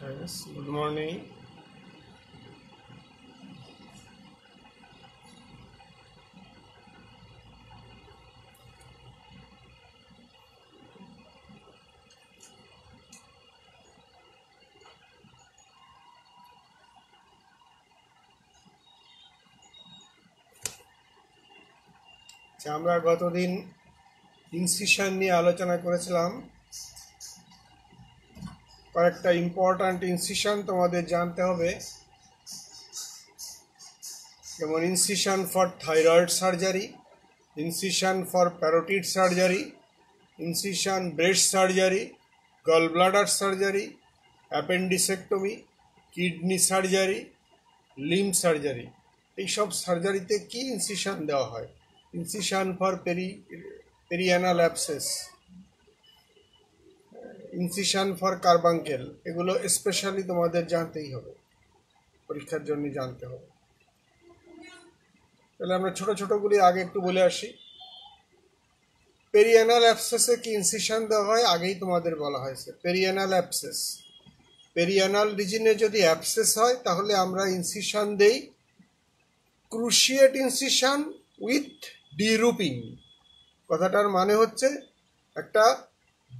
Yes, good morning. আমরা গতদিন incision নিয়ে আলোচনা করেছিলাম। কয়েকটা ইম্পর্ট্যান্ট ইনসিশন তোমাদের জানতে হবে, যেমন incision for thyroid surgery, incision for parotid surgery, incision breast surgery, gall bladder surgery, appendicectomy, kidney surgery, limb surgery. এইসব সার্জারিতে কি ইনসিশন দেওয়া হয়? Incision for perianal abscess, incision for carbuncle, এগুলো স্পেশালি তোমাদের জানতেই হবে, পরীক্ষার জন্য জানতে হবে। তাহলে আমরা ছোট ছোটগুলি আগে একটু বলে আসি। পেরিয়ানাল অ্যাবসেসে কি ইনসিশন দেওয়া হয় আগেই তোমাদের বলা হয়েছে। পেরিয়ানাল অ্যাবসেস, পেরিয়ানাল রিজনে যদি অ্যাবসেস হয় তাহলে আমরা ইনসিশন দেই ক্রুশিয়েট ইনসিশন উইথ ডিরুপিং। কথাটার মানে হচ্ছে একটা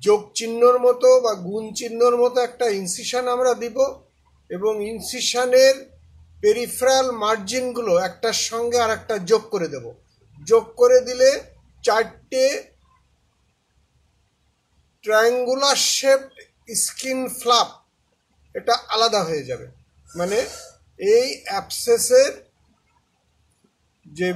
যোগ চিহ্নর মতো বা গুণ চিহ্নর মতো একটা ইনসিশন আমরা দিব, এবং ইনসিশনের পেরিফেরাল মার্জিনগুলো একটার সঙ্গে আর একটা যোগ করে দেব। যোগ করে দিলে চারটে ট্রায়াঙ্গুলার শেপড স্কিন ফ্লাপ এটা আলাদা হয়ে যাবে। মানে এই অ্যাবসেসের যে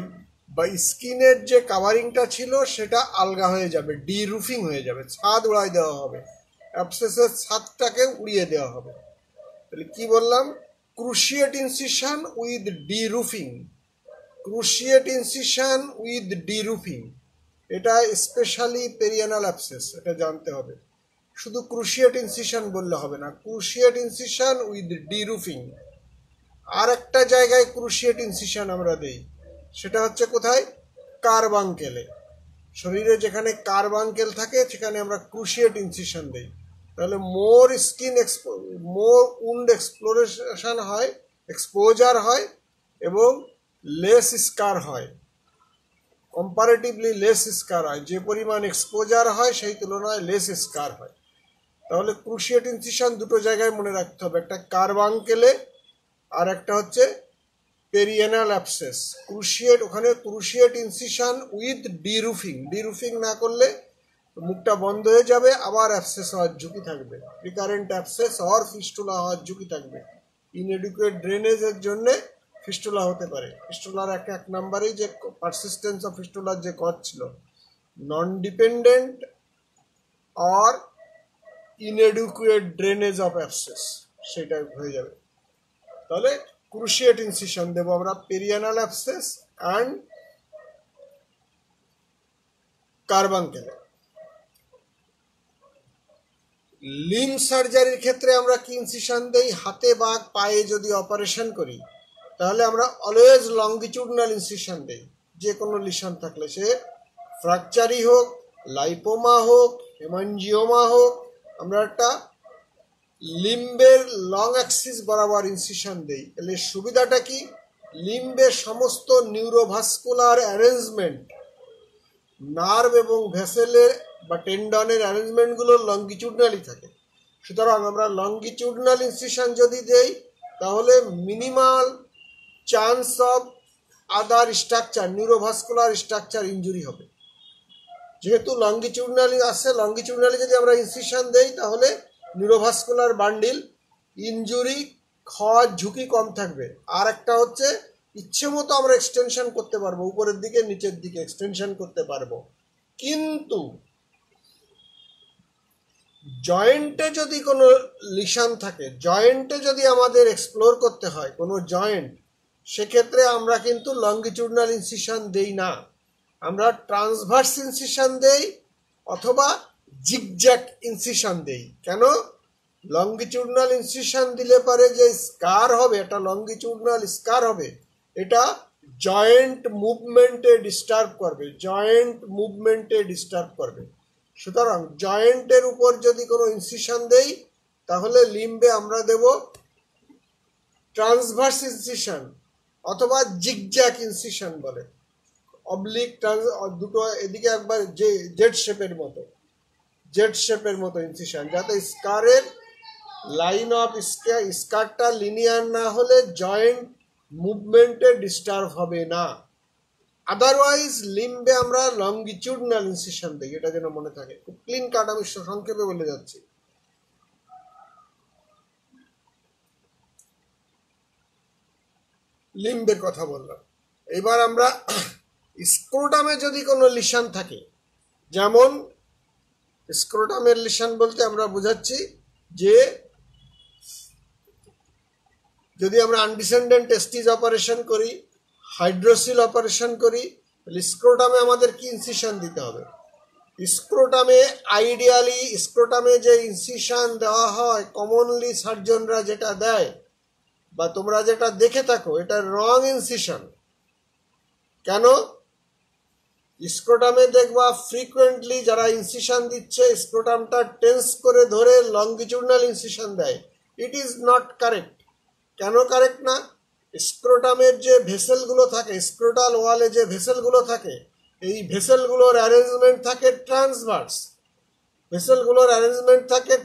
বা স্কিনের যে কাভারিংটা ছিল সেটা আলগা হয়ে যাবে, ডিরুফিং হয়ে যাবে, ছাদ উড়াই দেওয়া হবে, অ্যাবসেসের ছাদটাকে উড়িয়ে দেওয়া হবে। তাহলে কি বললাম? Cruciate incision with deroofing, cruciate incision with deroofing, এটা স্পেশালি পেরিয়ানাল অ্যাবসেস, এটা জানতে হবে। শুধু ক্রুশিয়েট ইনসিশন বললে হবে না, ক্রুশিয়েট ইনসিশন উইথ ডিরুফিং। আর একটা জায়গায় ক্রুশিয়েট ইনসিশন আমরা দেই, সেটা হচ্ছে কোথায়? কার্বাঙ্কেলে। শরীরে যেখানে কার্বাঙ্কেল থাকে সেখানে আমরা ক্রুশিয়েট ইনসিশন দেই। তাহলে মোর উন্ড এক্সপ্লোরেশন হয়, এক্সপোজার হয়, এবং লেস স্কার হয়, কম্পারেটিভলি লেস স্কার হয়। যে পরিমাণ এক্সপোজার হয় সেই তুলনায় লেস স্কার হয়। তাহলে ক্রুশিয়েট ইনসিশন দুটো জায়গায় মনে রাখতে হবে, একটা কার্বাঙ্কেলে আর একটা হচ্ছে পেরিয়ানাল অ্যাবসেস। ক্রুশিয়েট, ওখানে ক্রুশিয়েট ইনসিশন উইথ ডিরুফিং। ডিরুফিং না করলে মুখটা বন্ধ হয়ে যাবে, আবার অ্যাবসেস হওয়ার ঝুঁকি থাকবে, রিকারেন্ট অ্যাবসেস হওয়ার, ফিস্টুলা হওয়ার ঝুঁকি থাকবে। ইনএডুকুয়েট ড্রেনেজের জন্য ফিস্টুলা হতে পারে। ফিস্টুলার এক নম্বরেই যে পারসিস্টেন্স অফ ফিস্টুলার যে কজ ছিল, non dependent or inadequate drainage of abscess, সেটা হয়ে যাবে। তাহলে ক্রুশিয়েট ইনসিশন দেব আমরা পেরিয়ানাল অ্যাবসেস অ্যান্ড কার্বাঙ্কেলে। লিম্ব সার্জারির ক্ষেত্রে আমরা কি ইনসিশন দেই? হাতে বা পায়ে যদি অপারেশন করি তাহলে আমরা অলওয়েজ লঙ্গিটিউডনাল ইনসিশন দেই। যে কোনো লিশন থাকলে, সে ফ্র্যাকচারই হোক, লাইপোমা হোক, হেমানজিওমা হোক, আমরা একটা লিম্বের লং অ্যাক্সিস বরাবর ইনসিশন দেই। এলে সুবিধাটা কি? লিম্বের সমস্ত নিউরোভাস্কুলার অ্যারেঞ্জমেন্ট, নার্ভ এবং ভেসেলের বা টেন্ডনের অ্যারেঞ্জমেন্টগুলো লঙ্গিটিউডনালি থাকে। সুতরাং আমরা লঙ্গিটিউডনাল ইনসিশন যদি দেই তাহলে minimal chance of other structure, neurovascular structure injury হবে। যেহেতু লঙ্গিটিউডনালি আসে, লঙ্গিটিউডনালি যদি আমরা ইনসিশন দেই তাহলে নিউরোভাস্কুলার বান্ডিল ইনজুরি হওয়ার ঝুঁকি কম থাকবে। আর একটা হচ্ছে ইচ্ছে মতো আমরা এক্সটেনশন করতে পারবো, উপরের দিকে নিচের দিকে এক্সটেনশন করতে পারবো। কিন্তু জয়েন্টে যদি কোনো লিশন থাকে, জয়েন্টে যদি আমাদের এক্সপ্লোর করতে হয় কোনো জয়েন্ট, সেক্ষেত্রে আমরা কিন্তু লঙ্গিটিউডনাল ইনসিশন দেই না, আমরা ট্রান্সভার্স ইনসিশন দেই অথবা জিগজ্যাগ ইনসিশন দেই। কেন? লঙ্গিটিউডনাল ইনসিশন দিলে পারে যে স্কার হবে, এটা লঙ্গিটিউডনাল স্কার হবে, এটা জয়েন্ট মুভমেন্টে ডিস্টার্ব করবে, জয়েন্ট মুভমেন্টে ডিস্টার্ব করবে। সুতরাং জয়েন্টের উপর যদি কোনো ইনসিশন দেই তাহলে লিম্বে আমরা দেব ট্রান্সভার্স ইনসিশন অথবা জিগজ্যাগ ইনসিশন বলে, অবলিক দুটো এদিকে একবার জেড শেপের মতো ইনসিশন, যাতে স্কারের লাইন অফ স্কারটা লিনিয়ার না হলে জয়েন্ট মুভমেন্টে ডিস্টার্ব হবে না। আদারওয়াইজ লিম্বে আমরা লঙ্গিটিউডনাল ইনসিশন দিই, এটা যেন মনে থাকে। খুব ক্লিন কাট, আমি সংক্ষেপে বলে যাচ্ছি। লিম্বের কথা বললাম। এবার আমরা স্ক্রোটামে যদি কোনো লিশন থাকে, যেমন স্ক্রোটামের লিশন বলতে আমরা বোঝাচ্ছি যে যদি আমরা আনডিসেন্ডেন্ট টেস্টিস অপারেশন করি, হাইড্রোসিল অপারেশন করি, তাহলে স্ক্রোটামে আমাদের কি ইনসিশন দিতে হবে? স্ক্রোটামে আইডিয়ালি স্ক্রোটামে যে ইনসিশন দেওয়া হয়, কমনলি সার্জনরা যেটা দেয় বা তোমরা যেটা দেখে থাকো, এটা রং ইনসিশন। কেন? স্ক্রোটামে দেখবা ফ্রিকুয়েন্টলি যারা ইনসিশন দিচ্ছে স্ক্রোটামটা টেন্স করে ধরে লঙ্গিটিউডনাল ইনসিশন দেয়। ইট ইজ নট কারেক্ট। কেন কারেক্ট না? স্ক্রোটামের যে ভেসেলগুলো থাকে, স্ক্রোটাল ওয়ালে যে ভেসেলগুলো থাকে, এই ভেসেলগুলোর অ্যারেঞ্জমেন্ট থাকে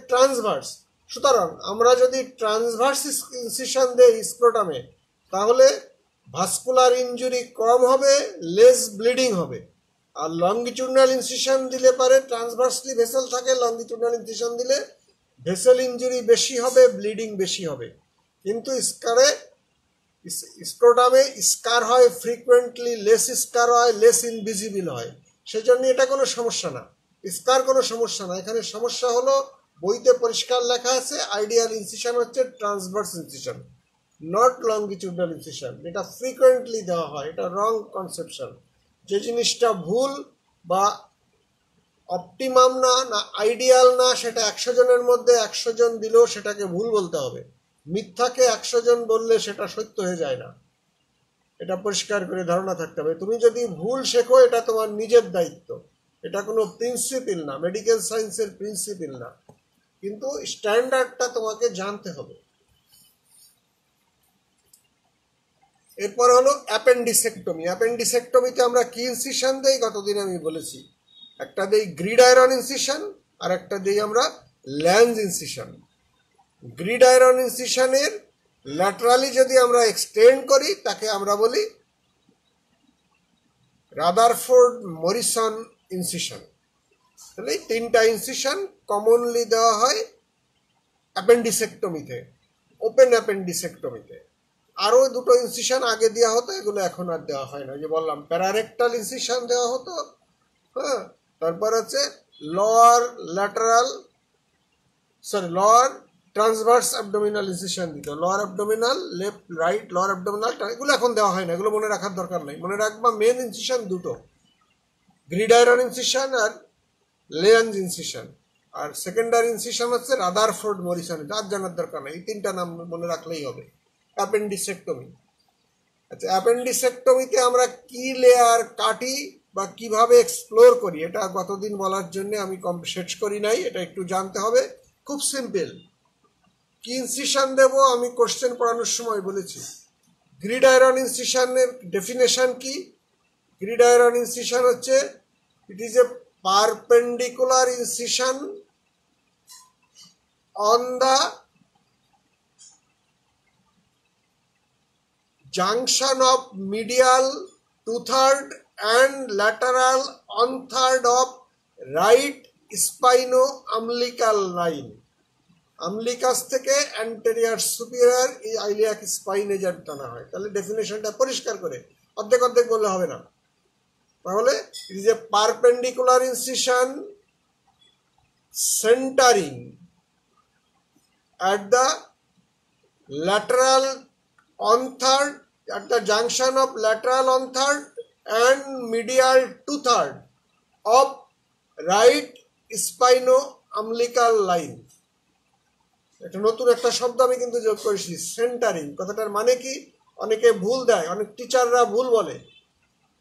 ট্রান্সভার্স। সুতরাং আমরা যদি ট্রান্সভার্স ইনসিশন দেই স্ক্রোটামে, তাহলে ভাস্কুলার ইনজুরি কম হবে, লেস ব্লিডিং হবে। আর লঙ্গিটিউডনাল ইনসিশন দিলে পারে, ট্রান্সভার্সলি ভেসেল থাকে, লঙ্গিটিউডনাল ইনসিশন দিলে ভেসেল ইনজুরি বেশি হবে, ব্লিডিং বেশি হবে। কিন্তু স্ক্রোটামে স্কার হয় ফ্রিকুয়েন্টলি, লেস স্কার হয়, লেস ইনভিজিবল হয়। সেজন্য এটা কোনো সমস্যা না, স্কার কোনো সমস্যা না। এখানে সমস্যা হলো, বইতে পরিষ্কার লেখা আছে আইডিয়াল ইনসিশন হচ্ছে transverse incision, not longitudinal incision. এটা ফ্রিকুয়েন্টলি দেওয়া হয়, এটা রং কনসেপশন। যে জিনিসটা ভুল বা অপটিমাম না আইডিয়াল না, সেটা 100 জনের মধ্যে 100 জন দিলেও সেটাকে ভুল বলতে হবে। মিথ্যাকে 100 জন বললে সেটা সত্য হয়ে যায় না, এটা পরিষ্কার করে ধারণা থাকতে হবে। তুমি যদি ভুল শেখো, এটা তোমার নিজের দায়িত্ব, এটা কোনো প্রিন্সিপিল না, মেডিকেল সায়েন্সের প্রিন্সিপিল না, কিন্তু স্ট্যান্ডার্ডটা তোমাকে জানতে হবে। এরপর হলো অ্যাপেন্ডিসেক্টমি। অ্যাপেন্ডিসেক্টমিতে আমরা কি ইনসিশন দেই? গতদিন আমি বলেছি, একটা দেই গ্রিড আয়রন ইনসিশন আর একটা দেই আমরা ল্যান্স ইনসিশন। গ্রিড আয়রন ইনসিশনের ল্যাটারালি যদি আমরা এক্সটেন্ড করি, তাকে আমরা বলি রাদারফোর্ড মরিসন ইনসিশন। তাহলে এই 3টা ইনসিশন কমনলি দেওয়া হয় অ্যাপেন্ডিসেক্টমিতে, ওপেন অ্যাপেন্ডিসেক্টমিতে। আরও 2টো ইনসিশন আগে দেওয়া হতো, এগুলো এখন আর দেওয়া হয় না। যে বললাম প্যারারেক্টাল ইনসিশন দেওয়া হতো, হ্যাঁ। তারপর হচ্ছে লোয়ার ট্রান্সভার্স অ্যাবডোমিনাল ইনসিশন দিত, lower abdominal, left right lower abdominal. এগুলো এখন দেওয়া হয় না, এগুলো মনে রাখার দরকার নেই। মনে রাখবা মেন ইনসিশন 2টো, গ্রিড আয়রন ইনসিশন আর লেন্স ইনসিশন। আর সেকেন্ডারি ইনসিশন হচ্ছে রাদারফোর্ড মরিসন, যার জানার দরকার নেই, এই 3টা নাম মনে রাখলেই হবে। অ্যাপেন্ডিসেক্টমি। আচ্ছা, অ্যাপেন্ডিসেক্টমিতে আমরা কি লেয়ার কাটি বা কিভাবে এক্সপ্লোর করি, এটা গতদিন বলার জন্য আমি শেষ করি নাই, এটা একটু জানতে হবে। খুব সিম্পল। কি ইনসিশন দেব আমি কোশ্চেন পড়ানোর সময় বলেছি। গ্রিড আয়রন ইনসিশনের ডেফিনেশন কি? গ্রিড আয়রন ইনসিশন হচ্ছে, ইট is a perpendicular incision on the junction of medial 2/3 and lateral 1/3 of right spino-umbilical line. আমলিকাস থেকে অ্যান্টেরিয়ার সুপিরিয়র ইলিয়াক স্পাইনে যার টানা হয়। তাহলে ডেফিনেশনটা পরিষ্কার করে, অর্ধেক অর্ধেক বললে হবে না। তাহলে it is a perpendicular incision centering at the lateral 1/3, at the junction of lateral 1/3 and medial 2/3 of right spino-umbilical line. এটা নতুন একটা শব্দ আমি কিন্তু যোগ করেছি, সেন্টারিং। কথাটার মানে কি? অনেকে ভুল দেয়, অনেক টিচাররা ভুল বলে।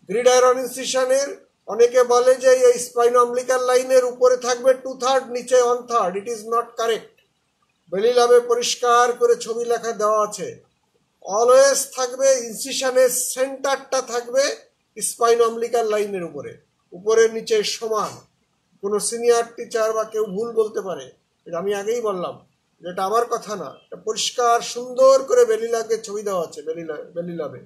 গ্রিড আয়রন ইনসিশনের অনেকে বলে যে এই স্পাইনো-আম্বিলিকাল লাইনের উপরে থাকবে 2/3, নিচে 1/3। ইট ইজ নট কারেক্ট। বেলি লাভে পরিষ্কার করে ছবি লেখা দেওয়া আছে। অলওয়েজ থাকবে ইনসিশনের সেন্টারটা থাকবে স্পাইন অম্বিলিকাল লাইনের উপরে, উপরের নিচে সমান। কোনো সিনিয়র টিচার বা কেউ ভুল বলতে পারে, এটা আমি আগেই বললাম, যেটা আমার কথা না, এটা পরিষ্কার সুন্দর করে বেলি লাভে ছবি দেওয়া আছে। বেলি লাভে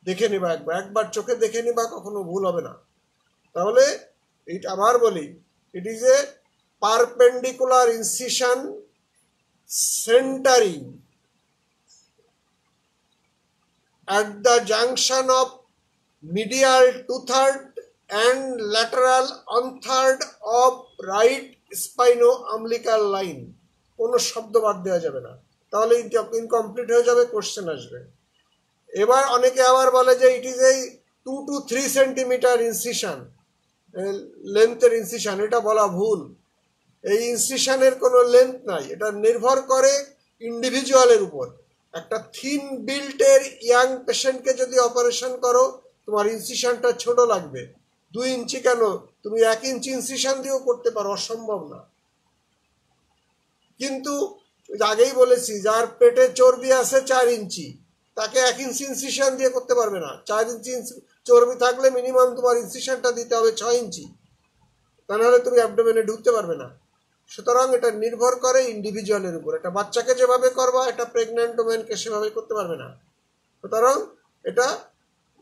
দেখে নিবা, একবার চোখে দেখে নিবা, কখনো ভুল হবে না। তাহলে এটা আবার বলি, ইট is a perpendicular incision centering at the junction of medial 2/3 and lateral 1/3 of right spino-umbilical line। কোনো শব্দ বাদ দেওয়া যাবে না, তাহলে ইনকমপ্লিট হয়ে যাবে, কোশ্চেন আসবে। এবার অনেকে আবার বলে যে ইট ইজ এই 2 to 3 সেন্টিমিটার ইনসিশন, লেন্থের ইনসিশন। এটা বলা ভুল। এই ইনসিশনের কোনো লেন্থ নাই, এটা নির্ভর করে ইন্ডিভিজুয়ালের উপর। একটা থিন বিল্টের ইয়াং পেশেন্টকে যদি অপারেশন করো, তোমার ইনসিশনটা ছোট লাগবে। 2 ইঞ্চি কেন, তুমি 1 ইঞ্চি ইনসিশন দিয়েও করতে পারো, অসম্ভব না। কিন্তু আগেই বলেছি, যার পেটে চর্বি আছে 4 ইঞ্চি, তাকে 1 ইঞ্চি ইনসিশন দিয়ে করতে পারবে না। 4 ইঞ্চি চর্বি থাকলে মিনিমাম তোমার ইনসিশনটা দিতে হবে 6 ইঞ্চি, তা নাহলে তুমি অ্যাবডোমেনে ঢুকতে পারবে না। সুতরাং এটা নির্ভর করে ইন্ডিভিজুয়ালের উপর। এটা বাচ্চাকে যেভাবে করবা, এটা প্রেগন্যান্ট ওমেনকে সেভাবে করতে পারবে না। সুতরাং এটা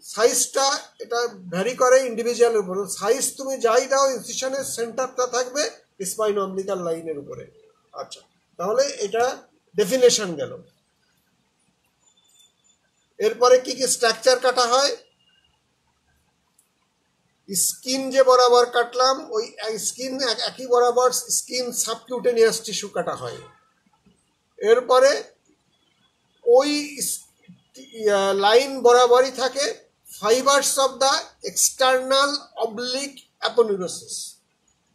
সাইজটা এটা ভ্যারি করে ইন্ডিভিজুয়ালের উপর। সাইজ তুমি যাই দাও, ইনসিশনের সেন্টারটা থাকবে স্পাইনো অম্বিলিকাল লাইনের উপরে। আচ্ছা, তাহলে এটা ডেফিনেশন গেল। এরপরে কি কি স্ট্রাকচার কাটা হয়? স্কিন যে বরাবর কাটলাম, ওই স্কিন একই বরাবর স্কিন সাবকিউটেনিয়াস টিস্যু কাটা হয়। এরপরে ওই লাইন বরাবরই থাকে fibres of the external oblique aponeurosis.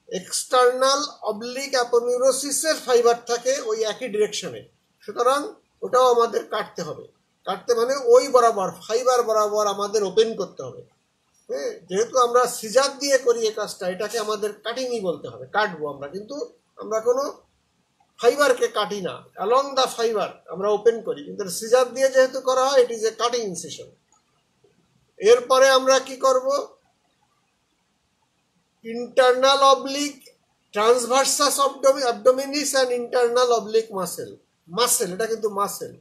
External oblique অ্যাপোনিউরোসিসের ফাইবার থাকে ওই একই ডিরেকশনে। সুতরাং ওটাও আমাদের কাটতে হবে। কাটতে মানে ওই বরাবর ফাইবার বরাবর আমাদের ওপেন করতে হবে। হ্যাঁ, যেহেতু আমরা সিজার দিয়ে করি এই কাজটা, এটাকে আমাদের কাটিংই বলতে হবে। কাটবো আমরা, কিন্তু আমরা কোনো ফাইবারকে কাটি না, অ্যালং দ্য ফাইবার আমরা ওপেন করি। কিন্তু সিজার দিয়ে যেহেতু করা হয়, it is a cutting incision. এরপরে আমরা কি করব? Internal oblique transversus abdominis and internal oblique muscle. Muscle, এটা কিন্তু মাসেল।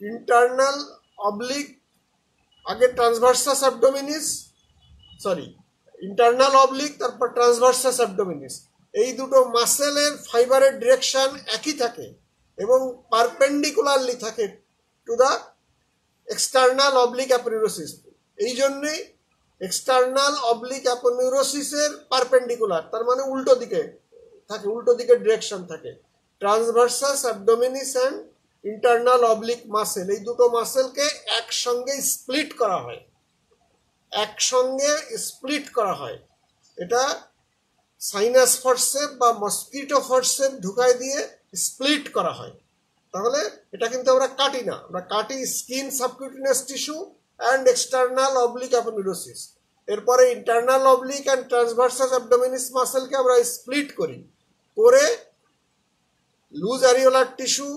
ইন্টারনাল অবলিক, আগে transversus abdominis, sorry internal oblique, তারপর ট্রান্সভার্সাস অ্যাবডোমিনিস। এই দুটো মাসেলের ফাইবারের ডিরেকশন একই থাকে এবং পারপেন্ডিকুলারলি থাকে টু দ্য এক্সটার্নাল অবলিক অ্যাপোনিউরোসিস। এই জন্যেই এক্সটার্নাল অবলিক অ্যাপোনিউরোসিসের পারপেন্ডিকুলার, তার মানে উল্টো দিকে থাকে, উল্টো দিকে ডিরেকশন থাকে। Transversus abdominis and internal oblique muscle, এই দুটো মাসেলকে একসঙ্গে স্প্লিট করা হয়, একসঙ্গে স্প্লিট করা হয়। এটা সাইনাস ফরসেপ বা মসকিটো ফরসেপ ঢুকাই দিয়ে স্প্লিট করা হয়। তাহলে এটা কিন্তু আমরা কাটি না, আমরা কাটি skin subcutaneous tissue and external oblique aponeurosis. এরপরে internal oblique and transversus abdominis মাসেলকে আমরা স্প্লিট করি, করে loose areolar tissue,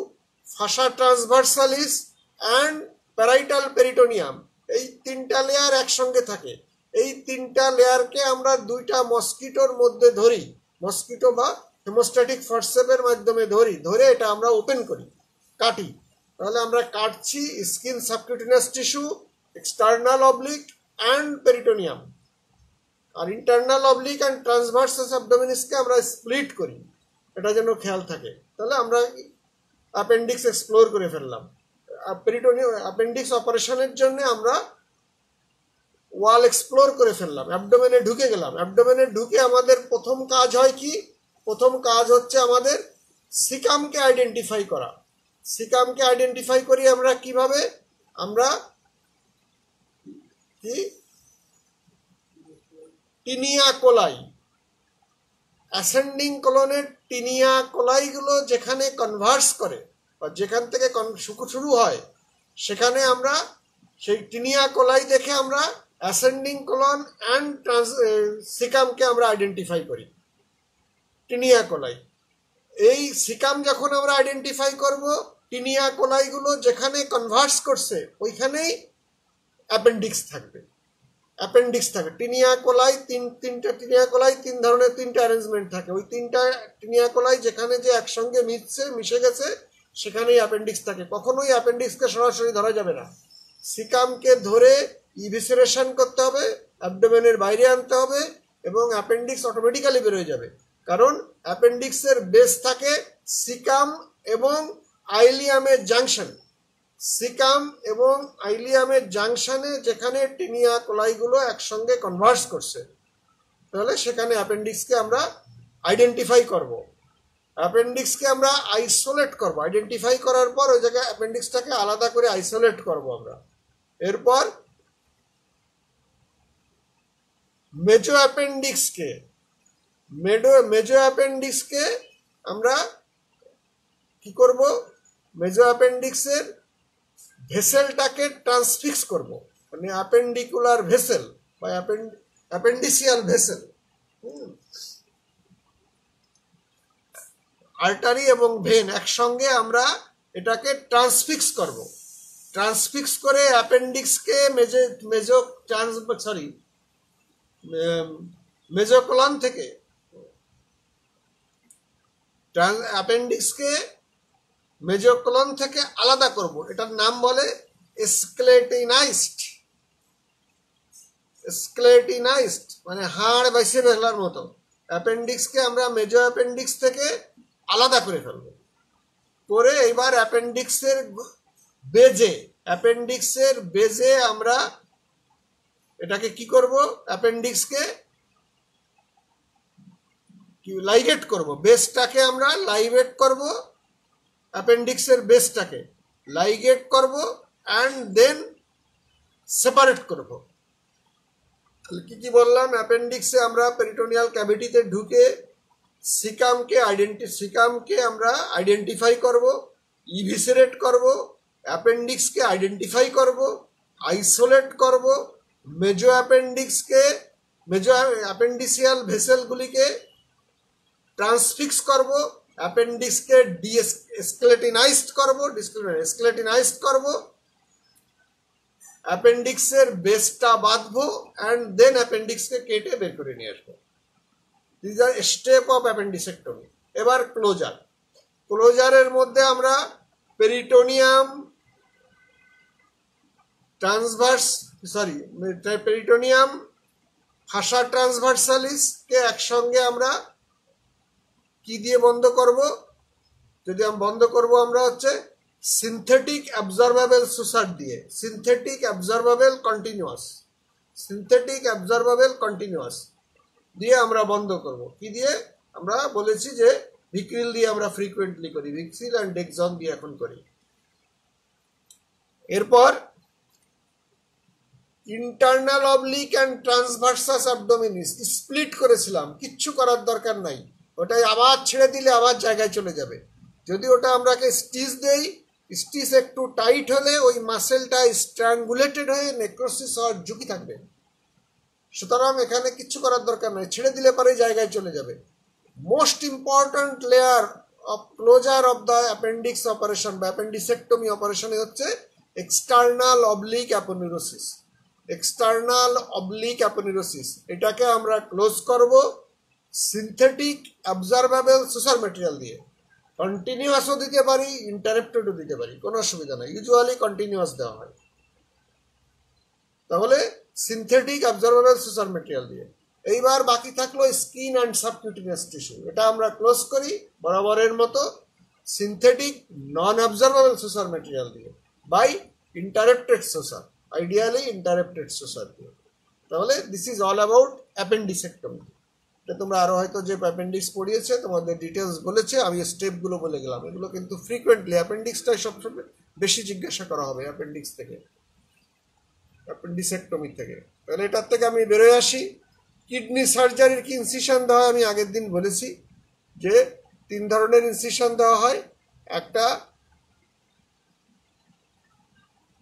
fascia transversalis and parietal peritoneum, এই 3টা লেয়ার একসঙ্গে থাকে। এই 3টা লেয়ারকে আমরা 2টা মস্কিটোর মধ্যে ধরি, মস্কিটো বা হেমোস্ট্যাটিক ফরসেপের মাধ্যমে ধরে এটা আমরা ওপেন করি, কাটি। তাহলে আমরা কাটছি skin subcutaneous tissue, external oblique and peritoneum, আর ইন্টারনাল অবলিক অ্যান্ড ট্রান্সভার্সাস অ্যাবডোমিনিসকে আমরা স্প্লিট করি, এটা যেন খেয়াল থাকে। তাহলে আমরা অ্যাপেন্ডিক্স এক্সপ্লোর করে ফেললাম। পেরিটোনিয়াম অ্যাপেন্ডিক্স অপারেশনের জন্য আমরা ওয়াল এক্সপ্লোর করে ফেললাম, অ্যাবডোমেনে ঢুকে গেলাম। অ্যাবডোমেনে ঢুকে আমাদের প্রথম কাজ হয় কি? প্রথম কাজ হচ্ছে আমাদের সিকামকে আইডেন্টিফাই করা। সিকামকে আইডেন্টিফাই করি আমরা কিভাবে? আমরা কি টিনিয়া কোলাই, অ্যাসেন্ডিং কোলনের টিনিয়া কোলাইগুলো যেখানে কনভার্স করে বা যেখান থেকে শুরু হয়, সেখানে আমরা সেই টিনিয়া কোলাই দেখে আমরা অ্যাসেন্ডিং কোলন অ্যান্ড সিকামকে আমরা আইডেন্টিফাই করি। টিনিয়া কোলাই, এই সিকাম যখন আমরা আইডেন্টিফাই করব, টিনিয়া কোলাইগুলো যেখানে কনভার্স করছে ওইখানেই অ্যাপেন্ডিক্স থাকবে। টিনিয়া কোলাই তিনটা টিনিয়া কোলাই তিন ধরনের, তিনটা অ্যারেঞ্জমেন্ট থাকে। ওই তিনটা টিনিয়া কোলাই যেখানে যে একসঙ্গে মিশে গেছে সেখানেই অ্যাপেন্ডিক্স থাকে। কখনোই অ্যাপেন্ডিক্সকে সরাসরি ধরা যাবে না। সিকামকে ধরে ইভিসেরেশন করতে হবে, অ্যাবডোমেনের বাইরে আনতে হবে এবং অ্যাপেন্ডিক্স অটোমেটিক্যালি বেরোয় যাবে। কারণ অ্যাপেন্ডিক্সের বেস থাকে সিকাম এবং আইলিয়ামের জাংশন। সিকাম এবং আইলিয়ামের জাংশনে যেখানে টিনিয়া কোলাইগুলো একসঙ্গে কনভার্স করছে, তাহলে সেখানে অ্যাপেন্ডিক্সকে আমরা আইডেন্টিফাই করব। অ্যাপেন্ডিক্সকে আমরা আইসোলেট করব। আইডেন্টিফাই করার পর ওই জায়গায় অ্যাপেন্ডিক্সটাকে আলাদা করে আইসোলেট করব আমরা। এরপর মেজো অ্যাপেন্ডিক্সকে আমরা কি করব? মেজো অ্যাপেন্ডিক্সের ভেসেলটাকে ট্রান্সফিক্স করব, মানে অ্যাপেন্ডিকুলার ভেসেল বা অ্যাপেন্ডিসিয়াল ভেসেল, আর্টারি এবং ভেন একসঙ্গে আমরা এটাকে ট্রান্সফিক্স করব। ট্রান্সফিক্স করে অ্যাপেন্ডিক্সকে মেজোকলন থেকে মেজোকলন থেকে আলাদা করব। এটার নাম বলে স্কেলেটিনাইজড, মানে হাড় বাইসে ফেলার মতো। অ্যাপেন্ডিক্সকে আমরা মেজো অ্যাপেন্ডিক্স থেকে আলাদা করে ফেলব। করে এবার অ্যাপেন্ডিক্সের বেজে আমরা এটাকে কি করব? অ্যাপেন্ডিক্সকে লাইগেট করব। বেসটাকে আমরা লাইগেট করব, অ্যাপেন্ডিক্সের বেসটাকে লাইগেট করব অ্যান্ড দেন সেপারেট করব। কি কি বললাম? অ্যাপেন্ডিক্সে আমরা পেরিটোনিয়াল ক্যাভিটিতে ঢুকে সিকামকে আমরা আইডেন্টিফাই করব, ইভিসেরেট করব, অ্যাপেন্ডিক্সকে আইডেন্টিফাই করব, আইসোলেট করব, মেজো অ্যাপেন্ডিসিয়াল ভেসেলগুলিকে ট্রান্সফিক্স করব, অ্যাপেন্ডিক্সকে স্কেলেটিনাইজড করব, অ্যাপেন্ডিক্সের বেসটা বাঁধবো অ্যান্ড দেন অ্যাপেন্ডিক্সকে কেটে বের করে নিয়ে আসবো। This are step of appendicectomy. এবার ক্লোজারের মধ্যে আমরা পেরিটোনিয়াম ফাসা ট্রান্সভার্সালিসকে একসঙ্গে আমরা কি দিয়ে বন্ধ করব? আমরা হচ্ছে সিনথেটিক অ্যাবজর্বেবল সুসার দিয়ে, সিনথেটিক অ্যাবজর্বেবল কন্টিনিউয়াস দিয়ে আমরা বন্ধ করব। কি দিয়ে? আমরা বলেছি যে ভিক্রিল দিয়ে আমরা ফ্রিকুয়েন্টলি করি, ভিক্রিল অ্যান্ড ডেক্সন দিয়ে এখন করি। এরপর internal oblique and transversus abdominis split করেছিলাম, কিচ্ছু করার দরকার নাই। ওটাই আবার ছেড়ে দিলে আবার জায়গায় চলে যাবে। যদি ওটা আমরাকে স্টিচ দেই, স্টিচ একটু টাইট হলে ওই মাসেলটা স্ট্র্যাঙ্গুলেটেড হয়ে নেক্রোসিস হওয়ার ঝুঁকি থাকবে। সুতরাং এখানে কিচ্ছু করার দরকার নাই, ছেড়ে দিলে পরে জায়গায় চলে যাবে। Most important layer of closure of the appendix operation বা অ্যাপেন্ডিসেক্টমি অপারেশনে হচ্ছে এক্সটার্নাল অবলিক অ্যাপোনিউরোসিস। এটাকে আমরা ক্লোজ করব সিনথেটিক অ্যাবজর্বেবল সুসার ম্যাটেরিয়াল দিয়ে। কন্টিনিউয়াসও দিতে পারি, ইন্টারাপ্টেডও দিতে পারি, কোনো অসুবিধা নেই। ইউজুয়ালি কন্টিনিউয়াস দেওয়া হয়। তাহলে সিনথেটিক অ্যাবজর্বেবল সুসার ম্যাটেরিয়াল দিয়ে। এইবার বাকি থাকলো স্কিন অ্যান্ড সাবকিউটেনিয়াস টিস্যু। এটা আমরা ক্লোজ করি বরাবরের মতো synthetic non absorbable suture material দিয়ে by interrupted suture, ideally interrupted suture দিয়ে। তাহলে this is all about appendicectomy. এটা তোমরা আরও হয়তো যে অ্যাপেন্ডিক্স পড়িয়েছে তোমাদের ডিটেলস বলেছে, আমি স্টেপগুলো বলে গেলাম। এগুলো কিন্তু ফ্রিকুয়েন্টলি অ্যাপেন্ডিক্সটাই সবসময় বেশি জিজ্ঞাসা করা হবে অ্যাপেন্ডিক্স থেকে, অ্যাপেন্ডিসেক্টমি থেকে। তাহলে এটার থেকে আমি বেরোয় আসি। কিডনি সার্জারির কি ইনসিশন দেওয়া হয় আমি আগের দিন বলেছি যে 3 ধরনের ইনসিশন দেওয়া হয়। একটা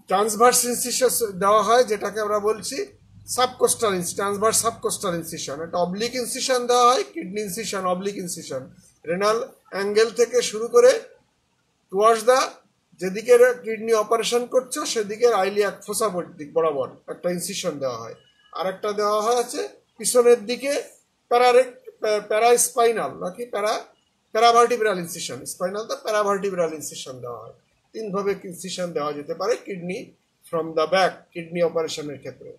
ট্রান্সভার্স ইনসিশন দেওয়া হয়, যেটাকে আমরা বলছি ট্রান্সভার্স সাবকোস্টাল ইনসিশন। একটা অবলিক ইনসিশন দেওয়া হয়, kidney incision, oblique incision. Angle থেকে শুরু করে টুয়ার্ডস দা যেদিকে কিডনি অপারেশন করছো সেদিকের আইলিয়াক ফোসা দিক বরাবর একটা ইনসিশন দেওয়া হয়। আর একটা দেওয়া হয় আছে পিছনের দিকে প্যারাস্পাইনাল নাকি প্যারাভার্টিব্রাল ইনসিশন, স্পাইনাল তো প্যারাভার্টিব্রাল ইনসিশন দেওয়া হয়। তিনভাবে ইনসিশন দেওয়া যেতে পারে kidney from the back kidney অপারেশনের ক্ষেত্রে।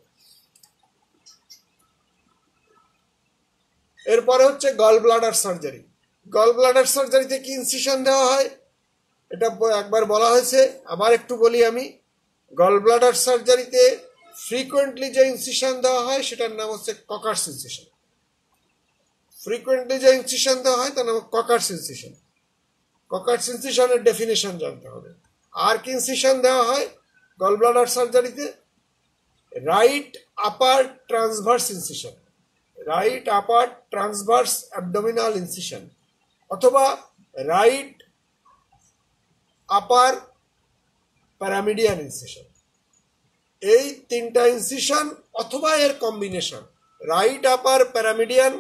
এরপরে হচ্ছে gall bladder surgery. Gall bladder সার্জারিতে কি ইনসিশন দেওয়া হয় এটা একবার বলা হয়েছে, আবার একটু বলি আমি। গল ব্লাডার সার্জারিতে ফ্রিকোয়েন্টলি যে ইনসিশন দেওয়া হয় সেটার নাম হচ্ছে ককার্স ইনসিশন। ফ্রিকোয়েন্টলি যে ইনসিশন দেওয়া হয় তার নাম ককার্স ইনসিশন। ককার্স ইনসিশনের ডেফিনেশন জানতে হবে। আর কি ইনসিশন দেওয়া হয় গল ব্লাডার সার্জারিতে? Right upper transverse incision, right upper transverse abdominal incision, অথবা রাইট আপার প্যারামিডিয়ান ইনসিশন। এই তিনটা ইনসিশন অথবা এর কম্বিনেশন, রাইট আপার প্যারামিডিয়ান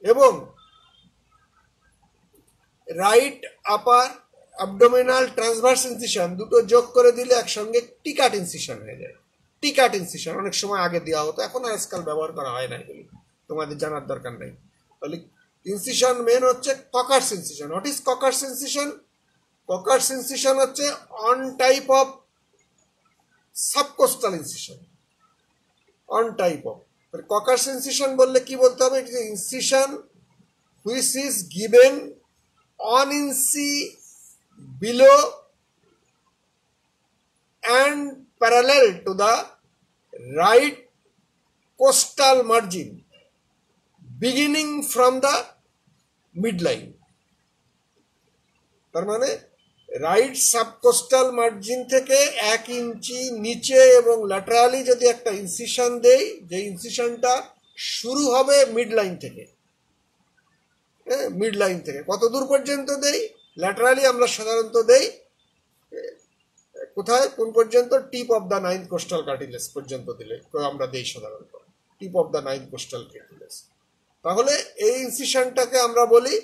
এবং right upper abdominal transverse incision দুটো যোগ করে দিলে একসঙ্গে টিকাট ইনসিশন হয়ে যায়। টিকাট ইনসিশন অনেক সময় আগে দেওয়া হতো, এখন আজকাল ব্যবহার করা হয় না, এগুলি তোমাদের জানার দরকার নেই। তাহলে ইনসিশন মেন হচ্ছে Kocher's incision. What is Kocher's incision? Kocher's incision হচ্ছে on type of subcostal incision, on type of. Kocher's incision বললে কি বলতে হবে? It is incision which is given 1 inch below and parallel to the right costal margin beginning from the midline। তার মানে right subcostal margin থেকে 1 ইঞ্চি নিচে এবং laterally যদি একটা ইনসিশন দেই, যে ইনসিশনটা শুরু হবে মিড লাইন থেকে। মিড লাইন থেকে কত দূর পর্যন্ত দেই? ল্যাটারালি আমরা সাধারণত দেই কোথায়, কোন পর্যন্ত? Tip of the 9th coastal cartilage পর্যন্ত দিলে আমরা দেই সাধারণত, tip of the 9th coastal cartilage. তাহলে এই ইনসিশনটাকে আমরা বলি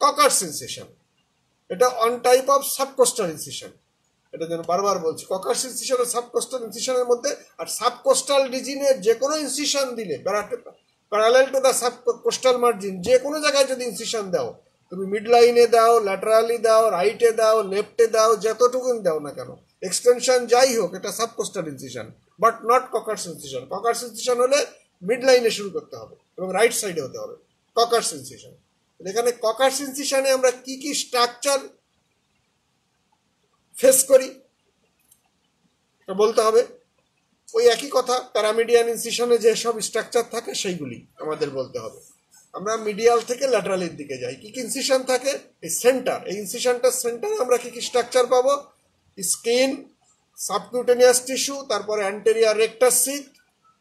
ককার্স ইনসিশন। এটা on type of subcostal incision. এটা যেন বারবার বলছি, ককার্স ইনসিশন আর সাবকোস্টাল ইনসিশনের মধ্যে। আর সাবকোস্টাল রিজিনে যে কোনো ইনসিশন দিলে parallel to the subcostal margin যে কোনো জায়গায় যদি ইনসিশন দাও, তুমি মিড লাইনে দাও, ল্যাটারালি দাও, রাইটে দাও, লেফটে দাও, যতটুকুন দাও না কেন, এক্সটেনশন যাই হোক, এটা subcostal incision but not Kocher's incision. Kocher's incision হলে মিড লাইনে শুরু করতে হবে এবং রাইট সাইডে হতে হবে ককার্স ইনসিশন। এখানে ককার্স ইনসিশনে আমরা কি কি স্ট্রাকচার ফেস করি বলতে হবে। ওই একই কথা, প্যারামিডিয়ান ইনসিশনে যেসব স্ট্রাকচার থাকে সেইগুলি আমাদের বলতে হবে। আমরা মিডিয়াল থেকে ল্যাটারালের দিকে যাই, কি কি ইনসিশন থাকে? এই সেন্টার, এই ইনসিশনটার সেন্টারে আমরা কি কি স্ট্রাকচার পাবো? স্কিন, সাবকিউটেনিয়াস টিস্যু, তারপরে অ্যান্টেরিয়ার রেকটাস সিট,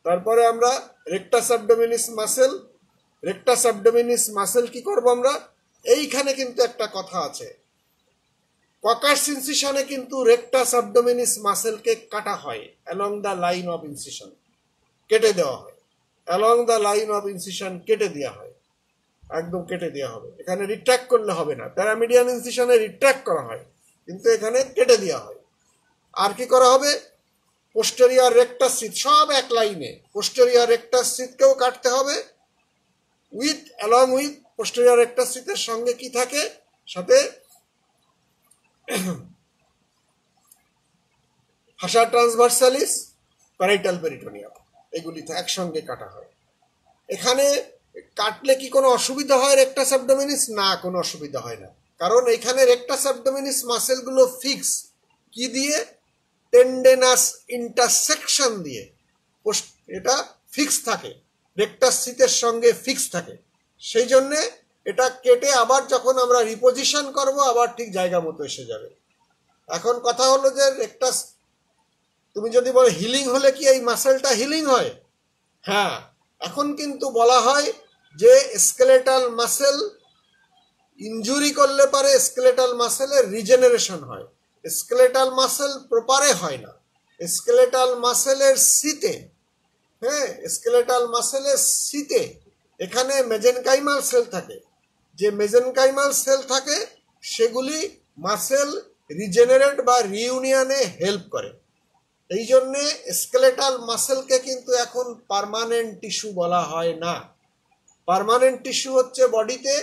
তারপরে আমরা rectus abdominis muscle. Rectus abdominis muscle কি করবো আমরা? এইখানে কিন্তু একটা কথা আছে, ককার্স ইনসিশনে কিন্তু রেকটাস অ্যাবডোমিনিস মাসেলকে কাটা হয়, along the line of incision কেটে দেওয়া হয়। Along the line of incision কেটে দেওয়া হয়, একদম কেটে দেওয়া হবে। এখানে রিট্র্যাক্ট করলে হবে না। প্যারামিডিয়ান ইনসিশনে রিট্র্যাক্ট করা হয়, কিন্তু এখানে কেটে দেওয়া হয়। আর কি করা হবে? পোস্টেরিয়র রেকটাস সিট, সব এক লাইনে। পোস্টেরিয়র রেকটাস সিটকেও কাটতে হবে with along with posterior rectus সিটের সঙ্গে কি থাকে? সাথে হাসা ট্রান্সভার্সালিস, প্যারাইটাল পেরিটোনিয়াম, এগুলি একসঙ্গে কাটা হয়। এখানে কাটলে কি কোনো অসুবিধা হয় রেকটাস অ্যাবডোমিনিস? না, কোনো অসুবিধা হয় না, কারণ এখানে রেকটাস অ্যাবডোমিনিস মাসেলগুলো ফিক্স। কি দিয়ে? টেন্ডেনাস ইন্টারসেকশন দিয়ে এটা ফিক্স থাকে, রেকটাস সিটের সঙ্গে ফিক্স থাকে। সেই জন্যে এটা কেটে আবার যখন আমরা রিপোজিশন করব আবার ঠিক জায়গা মতো এসে যাবে। এখন কথা হলো যে রেকটাস, তুমি যদি বলো হিলিং হলে কি এই মাসেলটা হিলিং হয়? হ্যাঁ, এখন কিন্তু বলা হয় যে স্কেলেটাল মাসেল ইনজুরি করলে পারে স্কেলেটাল মাসেলের রিজেনারেশন হয়। স্কেলেটাল মাসেল প্রপারে হয় না, স্কেলেটাল মাসেলের সিটে, স্কেলেটাল মাসেলের সিটে এখানে মেজেনকাইমাল সেল থাকে, যে মেজেনকাইমাল সেল থাকে সেগুলি মাসেল রিজেনারেট বা রিইউনিয়নে হেল্প করে। এই জন্যে স্কেলেটাল মাসেলকে কিন্তু এখন পার্মানেন্ট টিস্যু বলা হয় না। পার্মানেন্ট টিস্যু হচ্ছে বডিতে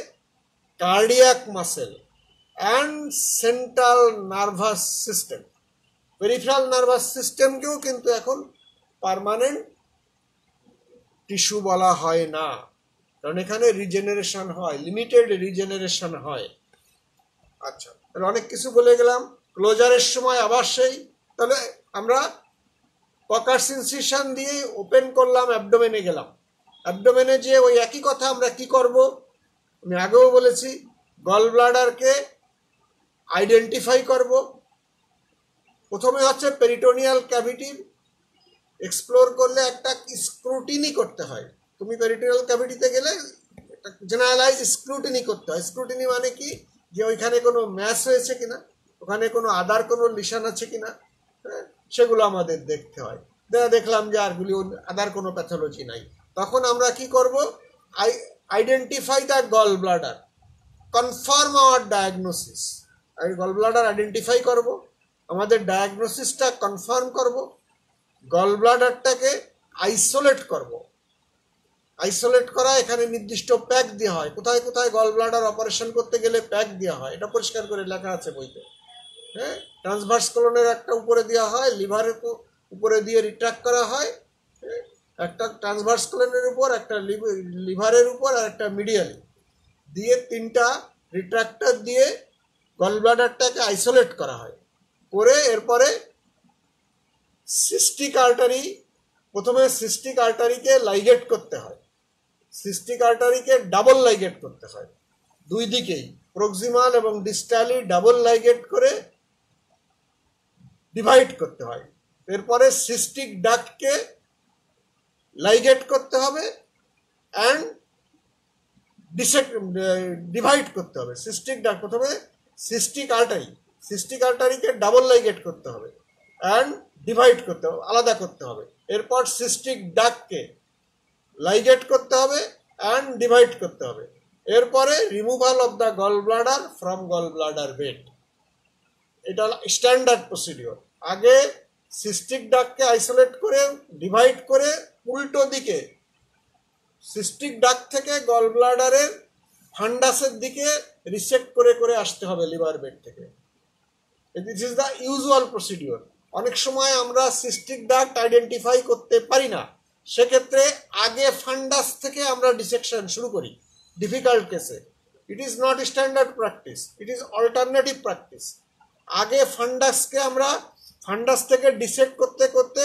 cardiac muscle and central nervous system. Peripheral nervous সিস্টেমকেও কিন্তু এখন পার্মানেন্ট টিস্যু বলা হয় না, কারণ এখানে রিজেনারেশন হয়, লিমিটেড রিজেনারেশন হয়। আচ্ছা, তাহলে অনেক কিছু বলে গেলাম। ক্লোজারের সময় আবার সেই, তাহলে আমরা পকার্স ইনসিশন দিয়ে ওপেন করলাম, অ্যাবডোমেনে গেলাম। অ্যাবডোমেনে যে ওই একই কথা আমরা কি করব, আমি আগেও বলেছি, গল ব্লাডারকে আইডেন্টিফাই করব। প্রথমে হচ্ছে পেরিটোনিয়াল ক্যাভিটি এক্সপ্লোর করলে একটা স্ক্রুটিনি করতে হয়। তুমি পেরিটোনিয়াল ক্যাভিটিতে গেলে জেনারেলাইজ স্ক্রুটিনি করতে হয়। স্ক্রুটিনি মানে কি, যে ওইখানে কোনো ম্যাস হয়েছে কিনা, ওখানে কোনো আদার কোনো লিশন আছে কিনা, সেগুলো আমাদের দেখতে হয়। দেখলাম যে আরগুলি আদার কোনো প্যাথোলজি নাই, তখন আমরা কি করব, identify the gall bladder, confirm our diagnosis. Gall bladder identify করব, আমাদের ডায়াগনোসিসটা কনফার্ম করব, গল ব্লাডারটাকে আইসোলেট করব। আইসোলেট করা, এখানে নির্দিষ্ট প্যাক দেওয়া হয়, কোথায় কোথায় গল ব্লাডার অপারেশন করতে গেলে প্যাক দেওয়া হয়, এটা পরিষ্কার করে লেখা আছে বইতে। হ্যাঁ, ট্রান্সভার্স কোলনের একটা উপরে দেওয়া হয়, লিভারের উপরে দিয়ে রিট্রাক্ট করা হয়, একটা ট্রান্সভার্স কোলনের উপর, একটা লিভারের উপর, আর একটা মিডিয়ালি দিয়ে, তিনটা রিট্রাক্টর দিয়ে গল ব্লাডারটাকে আইসোলেট করা হয়। করে এরপরে সিস্টিক আর্টারি, প্রথমে সিস্টিক আর্টারিকে লাইগেট করতে হয়, সিস্টিক আর্টারিকে ডাবল লাইগেট করতে হয়, দুই দিকেই প্রক্সিমাল এবং ডিস্টালি ডাবল লাইগেট করে ডিভাইড করতে হয়। এরপরে সিস্টিক ডাক্টকে লাইগেট করতে হবে অ্যান্ড ডিভাইড করতে হবে। সিস্টিক ডাক্ট, প্রথমে সিস্টিক আর্টারিকে ডাবল লাইগেট করতে হবে অ্যান্ড ডিভাইড করতে হবে, আলাদা করতে হবে। এরপর সিস্টিক ডাক্টকে লাইগেট করতে হবে অ্যান্ড ডিভাইড করতে হবে। এরপরে removal of the gall bladder from gall bladder bed. এটা স্ট্যান্ডার্ড প্রসিডিওর। আগে সিস্টিক ডাক্টকে আইসোলেট করে ডিভাইড করে উল্টো দিকে সিস্টিক ডাক্ট থেকে গল ব্লাডারের ফান্ডাসের দিকে রিসেক্ট করে করে আসতে হবে লিভার বেড থেকে। This is the usual procedure. অনেক সময় আমরা সিস্টিক ডাক্ট আইডেন্টিফাই করতে পারি না, সেক্ষেত্রে আগে ফান্ডাস থেকে আমরা ডিসেকশন শুরু করি ডিফিকাল্ট কেসে। ইট is not standard practice, it is alternative practice. আগে ফান্ডাসকে আমরা ফান্ডাস থেকে ডিসেক্ট করতে করতে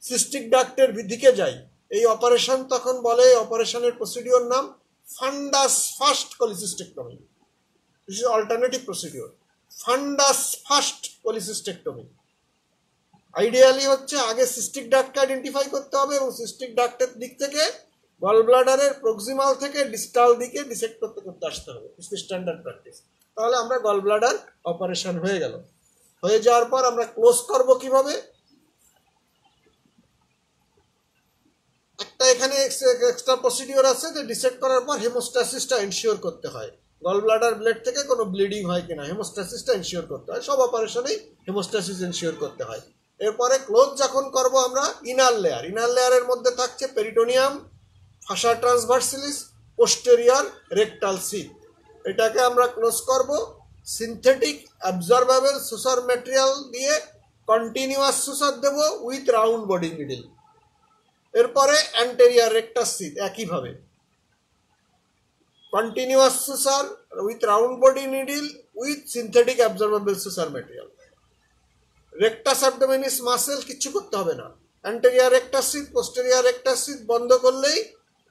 সিস্টিক ডাক্টের দিকে যাই। এই অপারেশন তখন বলে, অপারেশনের প্রসিডিওর নাম fundus first cholecystectomy. This is alternative procedure, fundus first cholecystectomy. Ideally হচ্ছে আগে সিস্টিক ডাক্টকে আইডেন্টিফাই করতে হবে এবং সিস্টিক ডাক্টের দিক থেকে গল ব্লাডারের প্রক্সিমাল থেকে ডিস্টাল দিকে ডিসেক্ট করতে করতে আসতে হবে। It's the standard practice. তাহলে আমরা গল ব্লাডার অপারেশন হয়ে গেল। হয়ে যাওয়ার পর আমরা ক্লোজ করব কিভাবে? একটা এখানে এক্সট্রা প্রসিডিওর আছে যে ডিসেক্ট করার পর হেমোস্ট্যাসিসটা এনশিওর করতে হয়, গল ব্লাডার ব্লেড থেকে কোনো ব্লিডিং হয় কিনা হেমোস্ট্যাসিসটা এনশিওর করতে হয়। সব অপারেশনেই হেমোস্ট্যাসিস এনশিওর করতে হয়। এরপরে ক্লোজ যখন করব আমরা, ইনার লেয়ারের মধ্যে থাকছে peritoneum, fascia transversalis, posterior rectal sheath. এটাকে আমরা ক্লোজ করব সিনথেটিক অ্যাবজর্বেবল সুসার ম্যাটেরিয়াল দিয়ে, কন্টিনিউয়াস সুসার দেব উইথ রাউন্ড বডি নিডল। এরপরে অ্যান্টেরিয়র রেকটাস সিথ একইভাবে continuous suture with round body needle with synthetic absorbable suture material. Rectus abdominis muscle কিচ্ছু করতে হবে না, anterior rectus sheath posterior rectus sheath বন্ধ করলেই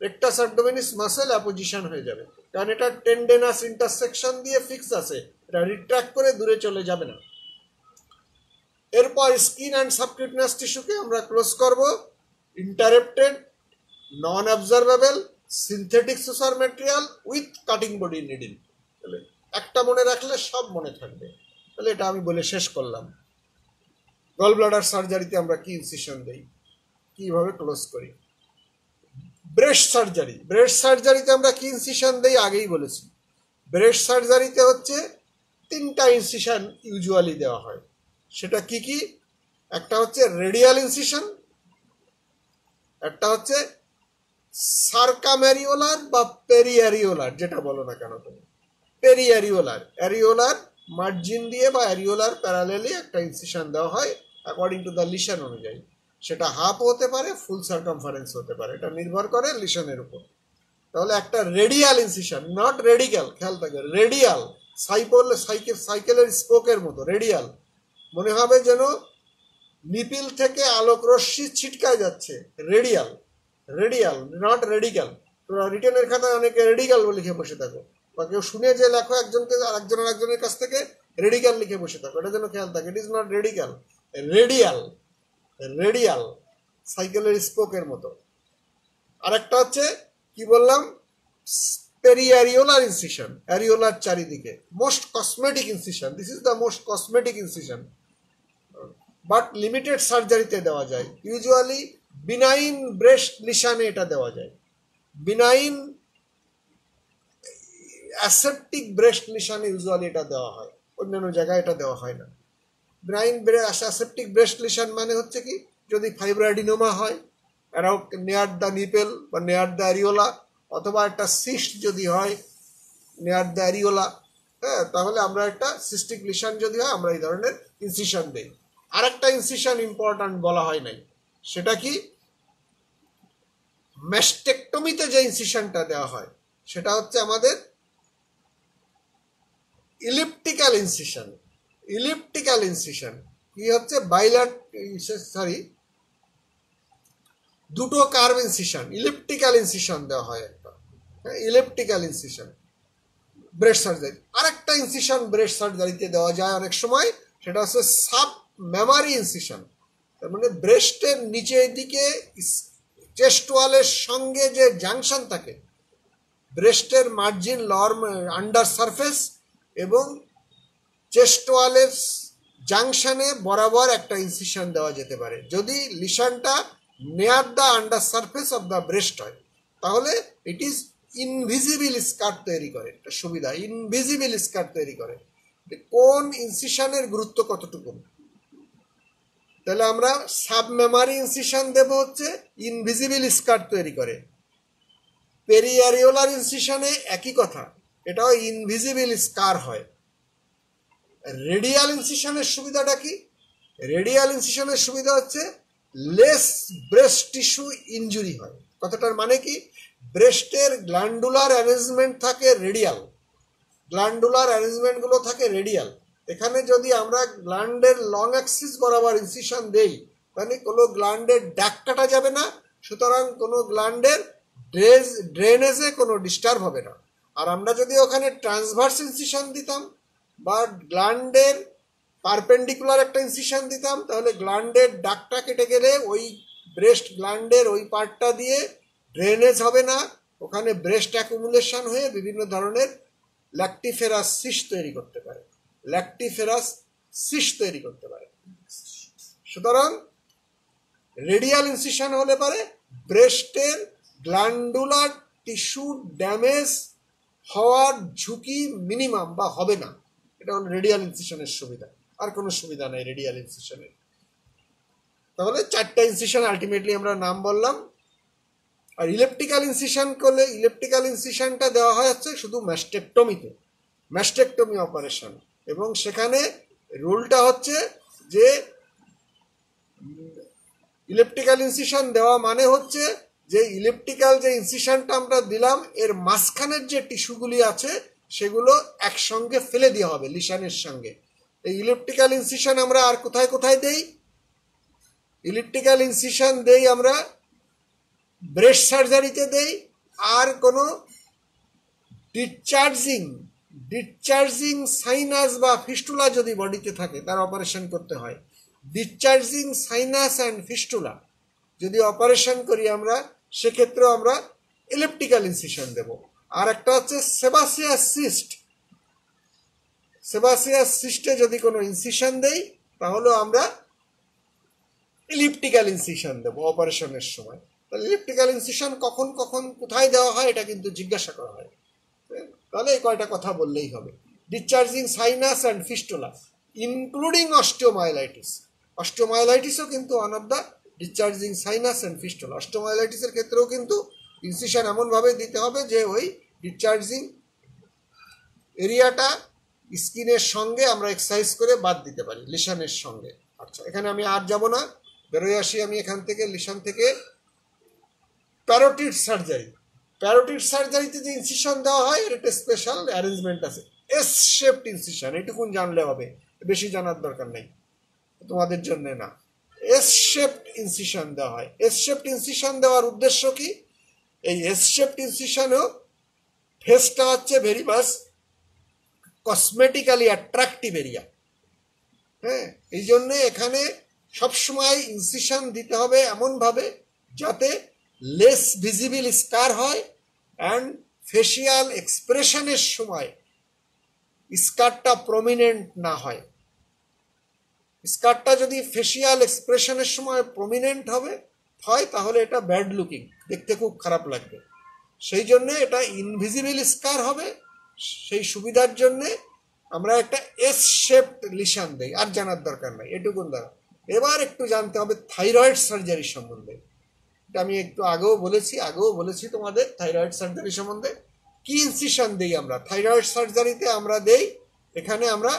রেকটাস অ্যাবডোমিনিস মাসেল অ্যাপোজিশন হয়ে যাবে, কারণ এটা টেন্ডেনাস ইন্টারসেকশন দিয়ে ফিক্স আছে, এটা রিট্র্যাক্ট করে দূরে চলে যাবে না। এরপর স্কিন অ্যান্ড সাবকিউটেনিয়াস টিস্যুকে আমরা ক্লোজ করব interrupted non absorbable synthetic suture material with cutting body needle. তাহলে একটা মনে রাখলে সব মনে থাকবে। তাহলে এটা আমি বলে শেষ করলাম। গল ব্লাডার সার্জারিতে আমরা কি ইনসিশন দেই, কিভাবে ক্লোজ করি। ব্রেস্ট সার্জারি, ব্রেস্ট সার্জারিতে আমরা কি ইনসিশন দেই আগেই বলেছি। ব্রেস্ট সার্জারিতে হচ্ছে 3টা ইনসিশন ইউজুয়ালি দেওয়া হয়। সেটা কি কি? একটা হচ্ছে রেডিয়াল ইনসিশন, একটা হচ্ছে সার্কামেরিওলার বা পেরিয়ারিওলার, যেটা বলো না কেন তুমি। পেরিয়ারিওলার, অ্যারিওলার মার্জিন দিয়ে বা অ্যারিওলার প্যারালেলি একটা ইনসিশন দেওয়া হয় অ্যাকর্ডিং টু দ্য লিশন অনুযায়ী। সেটা হাফ হতে পারে, ফুল সার্কামফারেন্স হতে পারে, এটা নির্ভর করে লিশনের উপর। তাহলে একটা রেডিয়াল ইনসিশন, নট রেডিক্যাল, খেয়াল থাকে, রেডিয়াল, সাইকেলের স্পোকের মতো রেডিয়াল, মনে হবে যেন নিপিল থেকে আলোক রশ্মি ছিটকায় যাচ্ছে। Radial, radial, not radical. তোমরা রিটেনের খাতায় অনেকে রেডিক্যাল বলে লিখে বসে থাকো, বা কেউ শুনে যে লেখো একজনকে একজনের কাছ থেকে রেডিক্যাল লিখে বসে থাকো, এটা যেন খেয়াল থাকে। It is not radical, radial, radial, সাইকেলের স্পোকের মতো। আরেকটা হচ্ছে কি বললাম, পেরিয়ারিওলার ইনসিশন, অ্যারিওলার চারিদিকে, most cosmetic incision. This is the most cosmetic incision, but limited সার্জারিতে দেওয়া যায়। ইউজুয়ালি বিনাইন ব্রেস্ট লিশানে এটা দেওয়া যায়। বিনাইন অ্যাসেপ্টিক ব্রেস্ট লিশানে ইউজুয়ালি এটা দেওয়া হয়, অন্যান্য জায়গায় এটা দেওয়া হয় না। বিনাইন অ্যাসেপ্টিক ব্রেস্ট লিশান মানে হচ্ছে কি, যদি ফাইব্রোঅ্যাডিনোমা হয় অ্যারাউন্ড নেয়ার দ্য নিপেল বা নেয়ার দ্য অ্যারিওলা, অথবা একটা সিস্ট যদি হয় নেয়ার দ্য অ্যারিওলা, হ্যাঁ, তাহলে আমরা একটা সিস্টিক লিশান যদি হয় আমরা এই ধরনের ইনসিশন দেই। আরেকটা ইনসিশন ইম্পর্ট্যান্ট বলা হয় নাই, সেটা কি, ম্যাস্টেকটমিতে যে ইনসিশনটা দেওয়া হয় সেটা হচ্ছে আমাদের ইলিপ্টিক্যাল ইনসিশন। ইলিপ্টিক্যাল ইনসিশন কি হচ্ছে, দুটো কার্ভ ইনসিশন, ইলিপ্টিক্যাল ইনসিশন দেওয়া হয় একটা, ইলিপ্টিক্যাল ইনসিশন ব্রেস্ট সার্জারি। আরেকটা ইনসিশন ব্রেস্ট সার্জারিতে দেওয়া যায় অনেক সময়, সেটা হচ্ছে সাব মেমারি ইনসিশন। তার মানে ব্রেস্টের নিচের দিকে চেস্ট ওয়ালের সঙ্গে যে জাংশন থাকে, ব্রেস্টের মার্জিন লর আন্ডার সারফেস এবং চেস্ট ওয়ালের জাংশনে বরাবর একটা ইনসিশন দেওয়া যেতে পারে। যদি লিশনটা near the under surface of the breast হয় তাহলে ইট ইজ ইনভিজিবল স্কার তৈরি করে। একটা সুবিধা, ইনভিজিবল স্কার তৈরি করে। কোন ইনসিশনের গুরুত্ব কতটুকু, তাহলে আমরা সাবমেমারি ইনসিশন দেব হচ্ছে ইনভিজিবল স্কার তৈরি করে। পেরিয়ারিওলার ইনসিশনে একই কথা, এটাও ইনভিজিবল স্কার হয়। রেডিয়াল ইনসিশনের সুবিধাটা কি, রেডিয়াল ইনসিশনের সুবিধা হচ্ছে লেস ব্রেস্ট টিস্যু ইনজুরি হয়। কথাটার মানে কি, ব্রেস্টের গ্ল্যান্ডুলার অ্যারেঞ্জমেন্ট থাকে রেডিয়াল, গ্ল্যান্ডুলার অ্যারেঞ্জমেন্টগুলো থাকে রেডিয়াল। এখানে যদি আমরা গ্ল্যান্ডের লং অ্যাক্সিস বরাবর ইনসিশন দেই মানে কোনো গ্ল্যান্ডের ডাক কাটা যাবে না, সুতরাং কোনো গ্ল্যান্ডের ড্রেনেজে কোনো ডিস্টার্ব হবে না। আর আমরা যদি ওখানে ট্রান্সভার্স ইনসিশন দিতাম বা গ্ল্যান্ডের পারপেন্ডিকুলার একটা ইনসিশন দিতাম, তাহলে গ্ল্যান্ডের ডাকটা কেটে গেলে ওই ব্রেস্ট গ্ল্যান্ডের ওই পার্টটা দিয়ে ড্রেনেজ হবে না, ওখানে ব্রেস্ট অ্যাকুমুলেশন হয়ে বিভিন্ন ধরনের ল্যাকটিফেরাস সিস্ট তৈরি করতে পারে, ল্যাকটিফেরাস সিস্ট তৈরি করতে পারে। সুতরাং রেডিয়াল ইনসিশন হলে পারে ব্রেস্টের গ্ল্যান্ডুলার টিস্যু ড্যামেজ হওয়ার ঝুঁকি মিনিমাম বা হবে না। এটা হলো রেডিয়াল ইনসিশনের সুবিধা, আর কোনো সুবিধা নাই রেডিয়াল ইনসিশনের। তাহলে 4টা ইনসিশন আলটিমেটলি আমরা নাম বললাম। আর ইলেপটিক্যাল ইনসিশন করলে, ইলেপটিক্যাল ইনসিশনটা দেওয়া হয় হচ্ছে শুধু ম্যাস্টেকটমিতে, ম্যাস্টেকটমি অপারেশন। এবং সেখানে রুলটা হচ্ছে যে ইলেপটিক্যাল ইনসিশন দেওয়া মানে হচ্ছে যে ইলেপটিক্যাল যে ইনসিশনটা আমরা দিলাম এর মাঝখানের যে টিস্যুগুলি আছে সেগুলো একসঙ্গে ফেলে দেওয়া হবে লিশানের সঙ্গে। এই ইলেপটিক্যাল ইনসিশন আমরা আর কোথায় কোথায় দেই, ইলেপটিক্যাল ইনসিশন দেই আমরা ব্রেস্ট সার্জারিতে দেই, আর কোনো ডিসচার্জিং সাইনাস বা ফিস্টুলা যদি বডিতে থাকে তার অপারেশন করতে হয়। ডিসচার্জিং সাইনাস অ্যান্ড ফিস্টুলা যদি অপারেশন করি আমরা, সেক্ষেত্রেও আমরা ইলেপটিক্যাল ইনসিশন দেব। আর একটা হচ্ছে সেবাসিয়াস সিস্ট, সেবাসিয়াস সিস্টে যদি কোনো ইনসিশন দেই তাহলে আমরা ইলিপ্টিক্যাল ইনসিশন দেব অপারেশনের সময়। ইলেকট্রিক্যাল ইনসিশন কখন কখন কোথায় দেওয়া হয় এটা কিন্তু জিজ্ঞাসা করা হয়। তাহলে এই কয়টা কথা বললেই হবে। Discharging sinus and fistula including osteomyelitis. অস্টিওমাইলাইটিসও কিন্তু one of the discharging sinus and fistula. অস্টিওমাইলাইটিসের ক্ষেত্রেও কিন্তু ইনসিশন এমনভাবে দিতে হবে যে ওই ডিসচার্জিং এরিয়াটা স্কিনের সঙ্গে আমরা এক্সারসাইজ করে বাদ দিতে পারি, লিশনের সঙ্গে। আচ্ছা, এখানে আমি আর যাব না, বেরোয় আসি আমি এখান থেকে, লিশন থেকে। Parotid surgery. প্যারোটিড সার্জারিতে যে ইনসিশন দেওয়া হয় এর একটা স্পেশাল অ্যারেঞ্জমেন্ট আছে। এস শেপড ইনসিশন, এটুকুন জানলে হবে, বেশি জানার দরকার নেই তোমাদের জন্য না। এস শেপড ইনসিশন দেওয়া হয়। এস শেপড ইনসিশন দেওয়ার উদ্দেশ্য কি? এই এস শেপড ইনসিশনও ফেসটা হচ্ছে very much cosmetically attractive area. হ্যাঁ, এই জন্যে এখানে সবসময় ইনসিশন দিতে হবে এমনভাবে যাতে লেস ভিজিবল স্কার হয় অ্যান্ড ফেসিয়াল এক্সপ্রেশনের সময় স্কারটা প্রমিনেন্ট না হয়। স্কারটা যদি ফেসিয়াল এক্সপ্রেশনের সময় প্রমিনেন্ট হয় তাহলে এটা ব্যাড লুকিং, দেখতে খুব খারাপ লাগবে। সেই জন্যে এটা ইনভিজিবল স্কার হবে। সেই সুবিধার জন্যে আমরা একটা এস শেপড লিশন দেই, আর জানার দরকার নাই, এটুকুন দ্বারা। এবার একটু জানতে হবে থাইরয়েড সার্জারি সম্বন্ধে। এটা আমি একটু আগেও বলেছি তোমাদের থাইরয়েড সার্জারি সম্বন্ধে। কি ইনসিশন দেই আমরা থাইরয়েড সার্জারিতে? আমরা দেই এখানে আমরা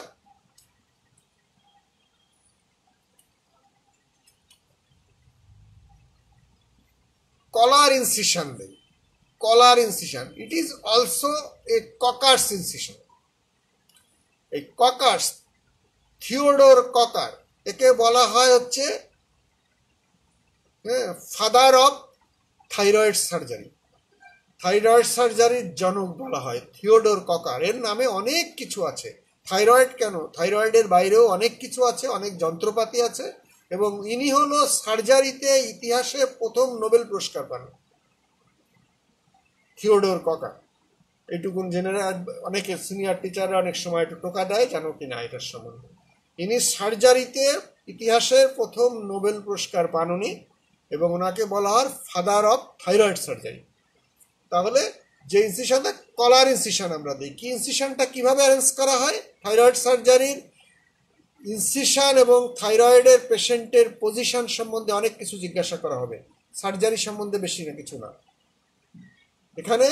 কলার ইনসিশন দেই। Collar incision, it is also a Kocher's incision. এই ককার্স, থিওডোর ককার, একে বলা হয় হচ্ছে ফাদার অফ থাইরয়েড সার্জারি। থাইরয়েড সার্জারির জনক বলা হয় থিওডোর ককার। এর নামে অনেক কিছু আছে। থাইরয়েড কেন, থাইরয়েডের বাইরেও অনেক কিছু আছে, অনেক যন্ত্রপাতি আছে। এবং ইনি হলো সার্জারিতে ইতিহাসে প্রথম নোবেল পুরস্কার পান, থিওডোর ককার। এইটুকুন জেনে অনেকে সিনিয়র টিচাররা অনেক সময় একটু টোকা দেয়, জানো কি না এটার সম্বন্ধে। ইনি সার্জারিতে ইতিহাসের প্রথম নোবেল পুরস্কার পান উনি, এবং ওনাকে বলা হয় ফাদার অফ থাইরয়েড সার্জারি। তাহলে যে ইনসিশনটা কলার ইনসিশন আমরা দিই, কি ইনসিশনটা কিভাবে অ্যারেঞ্জ করা হয়? থাইরয়েড সার্জারির ইনসিশন এবং থাইরয়েডের পেশেন্টের পজিশন সম্বন্ধে অনেক কিছু জিজ্ঞাসা করা হবে, সার্জারি সম্বন্ধে বেশি না কিছু না। এখানে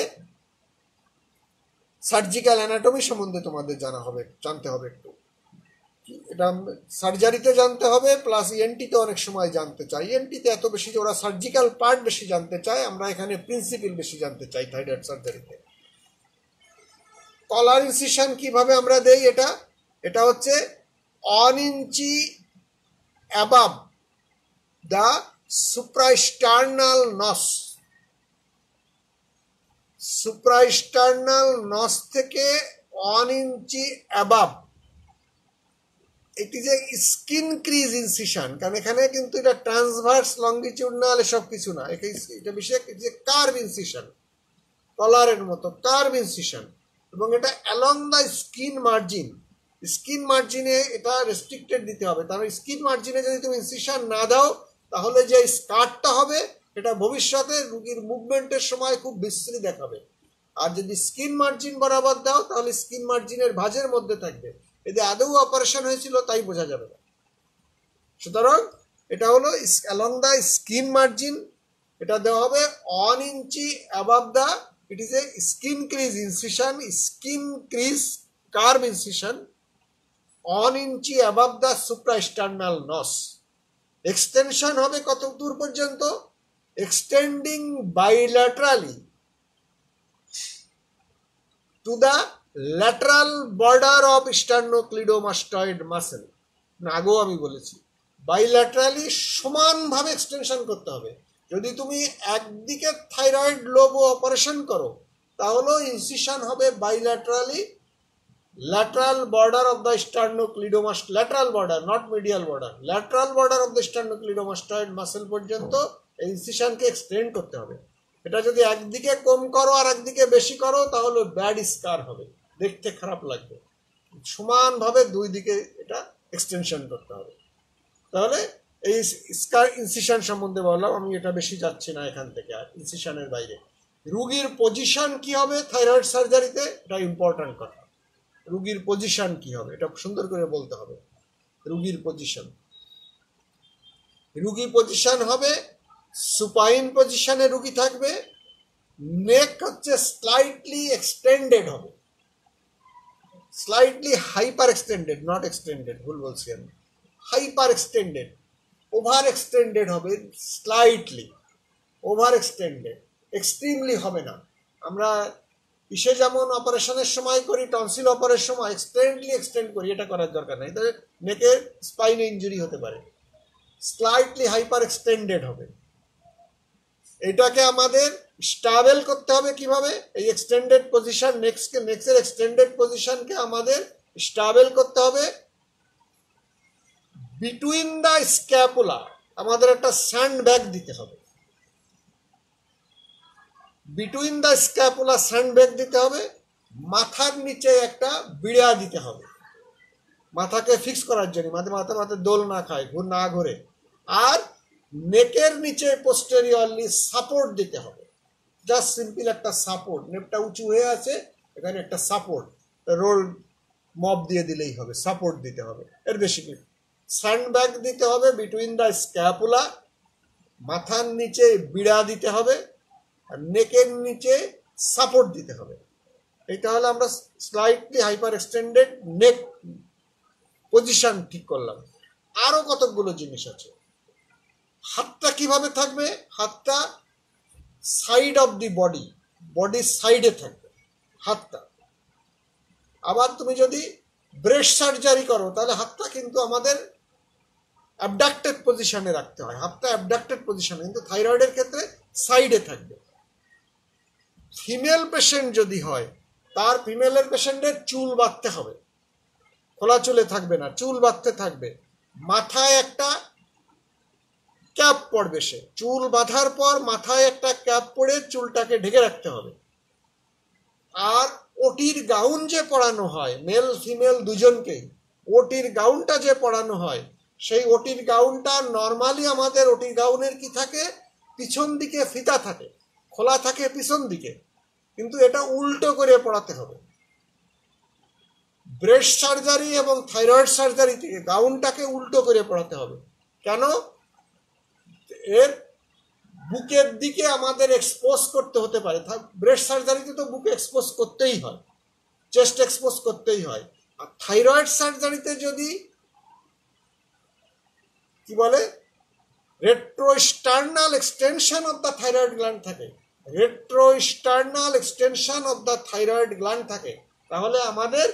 সার্জিক্যাল অ্যানাটমি সম্বন্ধে তোমাদের জানতে হবে একটু। এটা সার্জারিতে জানতে হবে, প্লাস ইএনটিতে অনেক সময় জানতে চাই। ইএনটিতে এত বেশি যে ওরা সার্জিক্যাল পার্ট বেশি জানতে চায়, আমরা এখানে প্রিন্সিপাল বেশি জানতে চাই থাইরয়েড সার্জারিতে। কলার ইনসিশন কিভাবে আমরা দেই? এটা হচ্ছে 1 ইঞ্চি অ্যাবাভ দ্য সুপ্রাস্টার্নাল নস। সুপ্রাস্টার্নাল নস থেকে 1 ইঞ্চি অ্যাবাভ। এটি যে স্কিন ক্রিজ ইনসিশন, কারণ এখানে কিন্তু এটা ট্রান্সভার্স লঙ্গিটিউডনাল এসব কিছু না, এটা বিশেষ যে কার্ভ ইনসিশন, কলারের মতো কার্ভ ইনসিশন, এবং এটা along the skin margin. Skin মার্জিনে এটা রেস্ট্রিক্টেড দিতে হবে। তাহলে স্কিন মার্জিনে যদি তুমি ইনসিশন না দাও তাহলে যে স্কারটা হবে এটা ভবিষ্যতে রুগীর মুভমেন্টের সময় খুব বিশ্রী দেখাবে। আর যদি স্কিন মার্জিন বরাবর দাও তাহলে স্কিন মার্জিনের ভাঁজের মধ্যে থাকবে, এতে আদৌ অপারেশন হয়েছিল তাই বোঝা যাবে না। সুতরাং এটা হলো অ্যালং দ্য স্কিন মার্জিন, এটা দেওয়া হবে 1 inch above the, it is a skin crease incision, skin crease curve incision 1 inch above the suprasternal notch. Extension হবে কত দূর পর্যন্ত? Extending bilaterally to the lateral border of sternocleidomastoid muscle. আগেও আমি বলেছি বাইল্যাটারালি সমানভাবে এক্সটেনশন করতে হবে। যদি তুমি একদিকে থাইরয়েড লোব অপারেশন করো তাহলেও ইনসিশন হবে bilaterally, lateral border of the sternocleidomast, lateral border, not medial border, lateral border of the sternocleidomastoid muscle পর্যন্ত এই ইনসিশনকে এক্সটেন্ড করতে হবে। এটা যদি একদিকে কম করো আর একদিকে বেশি করো তাহলে ব্যাড স্কার হবে, দেখতে খারাপ লাগবে। সমানভাবে দুই দিকে এটা এক্সটেনশন করতে হবে। তাহলে এই স্কার ইনসিশন সম্বন্ধে বললাম, আমি এটা বেশি যাচ্ছি না এখান থেকে আর ইনসিশনের বাইরে। রুগীর পজিশন কি হবে থাইরয়েড সার্জারিতে, এটা ইম্পর্ট্যান্ট কথা। রুগীর পজিশন কি হবে এটা সুন্দর করে বলতে হবে। রুগীর পজিশন হবে সুপাইন পজিশনে রুগী থাকবে, নেক হচ্ছে স্লাইটলি এক্সটেন্ডেড হবে, slightly hyper extended, not extended, ভুল বলছি আমি, হাইপার এক্সটেন্ডেড, ওভার এক্সটেন্ডেড হবে, স্লাইটলি ওভার এক্সটেন্ডেড, এক্সট্রিমলি হবে না। আমরা ইসে যেমন অপারেশনের সময় করি, টনসিল অপারেশনের সময় এক্সটেন্ড করি, এটা করার দরকার নেই, তাহলে নেকের স্পাইনে ইনজুরি হতে পারে। স্লাইটলি হাইপার এক্সটেন্ডেড হবে। এটাকে আমাদের স্টাবেল করতে হবে কিভাবে, এই এক্সটেন্ডেড পজিশন, নেক্সটের এক্সটেন্ডেড পজিশনকে আমাদের স্টাবেল করতে হবে বিটুইন দ্য স্ক্যাপুলা, আমাদের একটা স্যান্ড ব্যাগ দিতে হবে, between the scapula sand bag দিতে হবে, মাথার নিচে একটা বিড়া দিতে হবে মাথাকে ফিক্স করার জন্য, মাথা দোল না খায়, না ঘোরে, আর নেকের নিচে পোস্টেরিয়রলি সাপোর্ট দিতে হবে, জাস্ট সিম্পল একটা সাপোর্ট, নেকটা উঁচু হয়ে আছে, এখানে একটা সাপোর্ট, রোল মপ দিয়ে দিলেই হবে, সাপোর্ট দিতে হবে, এর বেশি কি। স্যান্ড ব্যাগ দিতে হবে বিটুইন দ্য স্ক্যাপুলা, মাথার নিচে বিড়া দিতে হবে, আর নেকের নিচে সাপোর্ট দিতে হবে। এটা হলো আমরা স্লাইটলি হাইপার এক্সটেন্ডেড নেক পজিশন ঠিক করলাম। আরো কতগুলো জিনিস আছে। হাতটা কিভাবে থাকবে, হাতটা সাইড অফ দি বডির সাইডে থাকবে হাতটা। আবার তুমি যদি ব্রেস্ট সার্জারি করো তাহলে হাতটা কিন্তু আমাদের অ্যাবডাক্টেড পজিশনে রাখতে হয়, হাতটা অ্যাবডাক্টেড পজিশনে, কিন্তু থাইরয়েডের ক্ষেত্রে সাইডে থাকবে। ফিমেল পেশেন্ট যদি হয়, তার ফিমেলের পেশেন্টের চুল বাঁধতে হবে, খোলা চুলে থাকবে না, চুল বাঁধতে থাকবে, মাথায় একটা ক্যাপ পড়বে, সে চুল বাঁধার পর মাথায় একটা ক্যাপ পরে চুলটাকে ঢেকে রাখতে হবে। আর ওটির গাউন যে পরানো হয় মেল ফিমেল দুজনকেই, ওটির গাউনটা যে পরানো হয়, সেই ওটির গাউনটা নর্মালি আমাদের ওটির গাউনের কি থাকে, পিছন দিকে ফিতা থাকে, খোলা থাকে পিছন দিকে, কিন্তু এটা উল্টো করে পড়াতে হবে। ব্রেস্ট সার্জারি এবং থাইরয়েড সার্জারি থেকে গাউনটাকে উল্টো করে পড়াতে হবে। কেন? এর বুকের দিকে আমাদের এক্সপোজ করতে হতে পারে। ব্রেস্ট সার্জারিতে তো বুকে এক্সপোজ করতেই হয়, চেস্ট এক্সপোজ করতেই হয়। আর থাইরয়েড সার্জারিতে যদি কি বলে retrosternal extension of the thyroid gland থাকে, retrosternal extension of the thyroid gland থাকে, তাহলে আমাদের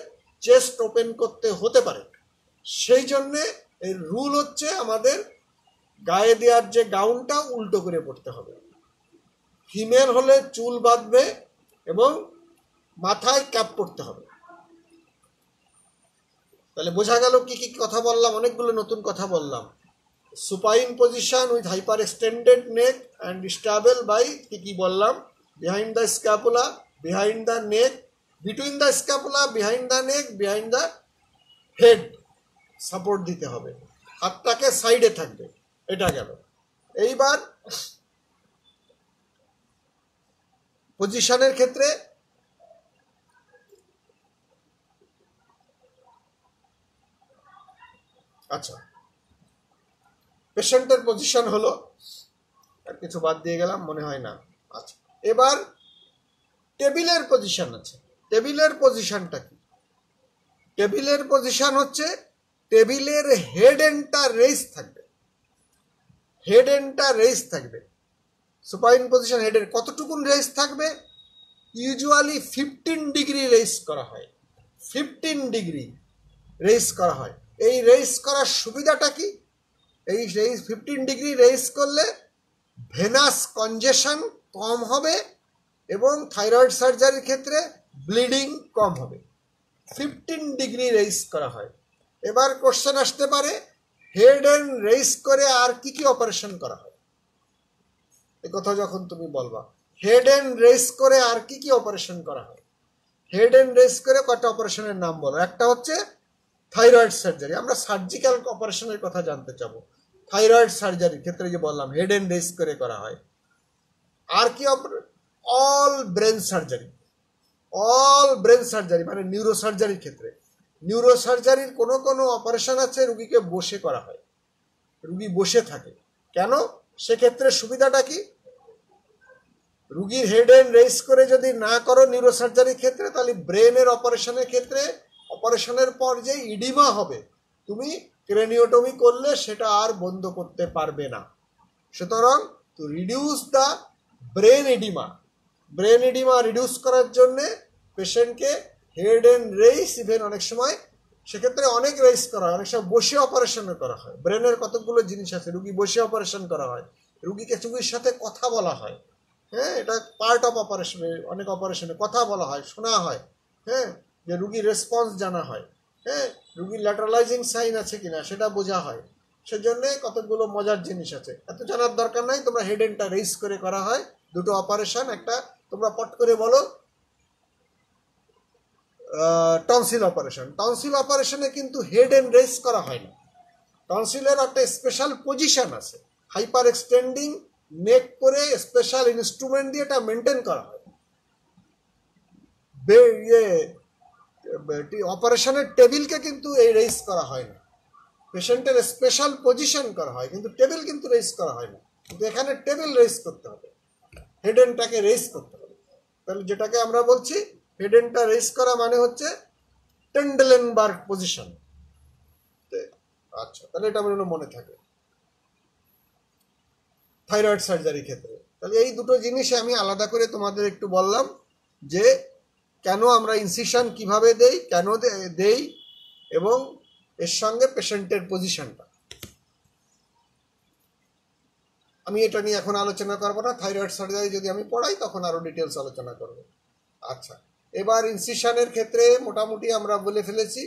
চেস্ট ওপেন করতে হতে পারে। সেই জন্যে এই রুল হচ্ছে আমাদের গায়ে দেওয়ার যে গাউনটা উল্টো করে পড়তে হবে। ফিমেল হলে চুল বাঁধবে এবং মাথায় ক্যাপ পরতে হবে। তাহলে বোঝা গেল কি কি কথা বললাম, অনেকগুলো নতুন কথা বললাম। Supine position with hyper extended neck and stable by কি বললাম, behind the scapula, behind the neck, between the scapula, behind the neck, behind the head support দিতে হবে, হাতটাকে সাইডে থাকবে, এটা গেল। এইবার পজিশনের ক্ষেত্রে আচ্ছা, পেশেন্টের পজিশন হলো, আর কিছু বাদ দিয়ে গেলাম মনে হয় না। আচ্ছা, এবার টেবিলের পজিশন আছে। টেবিলের পজিশনটা কি? টেবিলের পজিশন হচ্ছে টেবিলের হেড এন্ডটা রেইজ থাকবে, হেড এন্ডটা রেইজ থাকবে। সুপাইন পজিশন হেডের কতটুকুন রেইজ থাকবে? ইউজুয়ালি 15 ডিগ্রি রেইজ করা হয়, 15 ডিগ্রি রেইজ করা হয়। এই রেইজ করার সুবিধাটা কি? এই 15 ডিগ্রি রেইজ করলে ভেনাস কনজেশন কম হবে এবং থাইরয়েড সার্জারির ক্ষেত্রে ব্লিডিং কম হবে। 15 ডিগ্রি রেইজ করা হয়। এবার কোশ্চেন আসতে পারে, হেড এন্ড রেইজ করে আর কি কি অপারেশন করা হয়? এই কথা যখন তুমি বলবা, হেড এন্ড রেইজ করে আর কি কি অপারেশন করা হয়? হেড এন্ড রেইজ করে কয়টা অপারেশনের নাম বলো। একটা হচ্ছে থাইরয়েড সার্জারি, আমরা সার্জিক্যাল অপারেশনের কথা জানতে চাবো। থাইরয়েড সার্জারির ক্ষেত্রে যে বললাম হেড এন্ড রেস করে করা হয়। আর কি অল ব্রেন সার্জারি, মানে নিউরোসার্জারির ক্ষেত্রে, নিউরোসার্জারির কোনো অপারেশন আছে রুগীকে বসে করা হয়, রুগী বসে থাকে। কেন? সেক্ষেত্রে সুবিধাটা কি? রুগীর হেড এন্ড রেস করে যদি না করো নিউরোসার্জারির ক্ষেত্রে, তাহলে ব্রেনের অপারেশনের ক্ষেত্রে অপারেশনের পর যে ইডিমা হবে, তুমি ক্রেনিওটমি করলে সেটা আর বন্ধ করতে পারবে না। সুতরাং to reduce the brain oedema reduce করার জন্যে পেশেন্টকে হেড এন্ড রেস, ইভেন অনেক সময় সেক্ষেত্রে অনেক রেস করা হয়, অনেক সময় বসে অপারেশনও করা হয়। ব্রেনের কতগুলো জিনিস আছে, রুগী বসে অপারেশন করা হয়, রুগীকে রুগীর সাথে কথা বলা হয়। হ্যাঁ, এটা পার্ট অফ অপারেশনে, অনেক অপারেশনে কথা বলা হয়, শোনা হয়। হ্যাঁ, যে রুগীর রেসপন্স জানা হয়। হ্যাঁ, রুগীর ল্যাটারালাইজিং সাইন আছে কিনা সেটা বোঝা হয়। সেজন্য কতগুলো মজার জিনিস আছে, এত জানার দরকার নাই। তোমরা হেড এন্ডটা রেস করে করা হয়, দুটো অপারেশন। একটা তোমরা পট করে বলো টনসিল অপারেশন। টনসিল অপারেশনে কিন্তু হেড এন্ড রেস করা হয় না। টনসিলের একটা স্পেশাল পজিশন আছে, হাইপার এক্সটেন্ডিং নেক করে স্পেশাল ইনস্ট্রুমেন্ট দিয়ে এটা মেনটেন করা হয়। অপারেশনের টেবিলকে কিন্তু এই রেস করা হয় না, পেশেন্টের স্পেশাল পজিশন করা হয়, কিন্তু টেবিল কিন্তু রেস করা হয় না। কিন্তু এখানে টেবিল রেস করতে হবে, হেড এন্ডটাকে রেস করতে হবে। তাহলে যেটাকে আমরা বলছি হেড এন্ডটা রেস করা মানে হচ্ছে টেন্ডেলেনবার্গ পজিশন। আচ্ছা, তাহলে এটা আমার মনে থাকে থাইরয়েড সার্জারির ক্ষেত্রে। তাহলে এই দুটো জিনিসে আমি আলাদা করে তোমাদের একটু বললাম যে কেন আমরা ইনসিশন কিভাবে দেই, কেন দেই, এবং এর সঙ্গে পেশেন্টের পজিশনটা। আমি এটা নিয়ে এখন আলোচনা করবো না, থাইরয়েড সার্জারি যদি আমি পড়াই তখন আরো ডিটেলস আলোচনা করব। আচ্ছা, এবার ইনসিশনের ক্ষেত্রে মোটামুটি আমরা বলে ফেলেছি,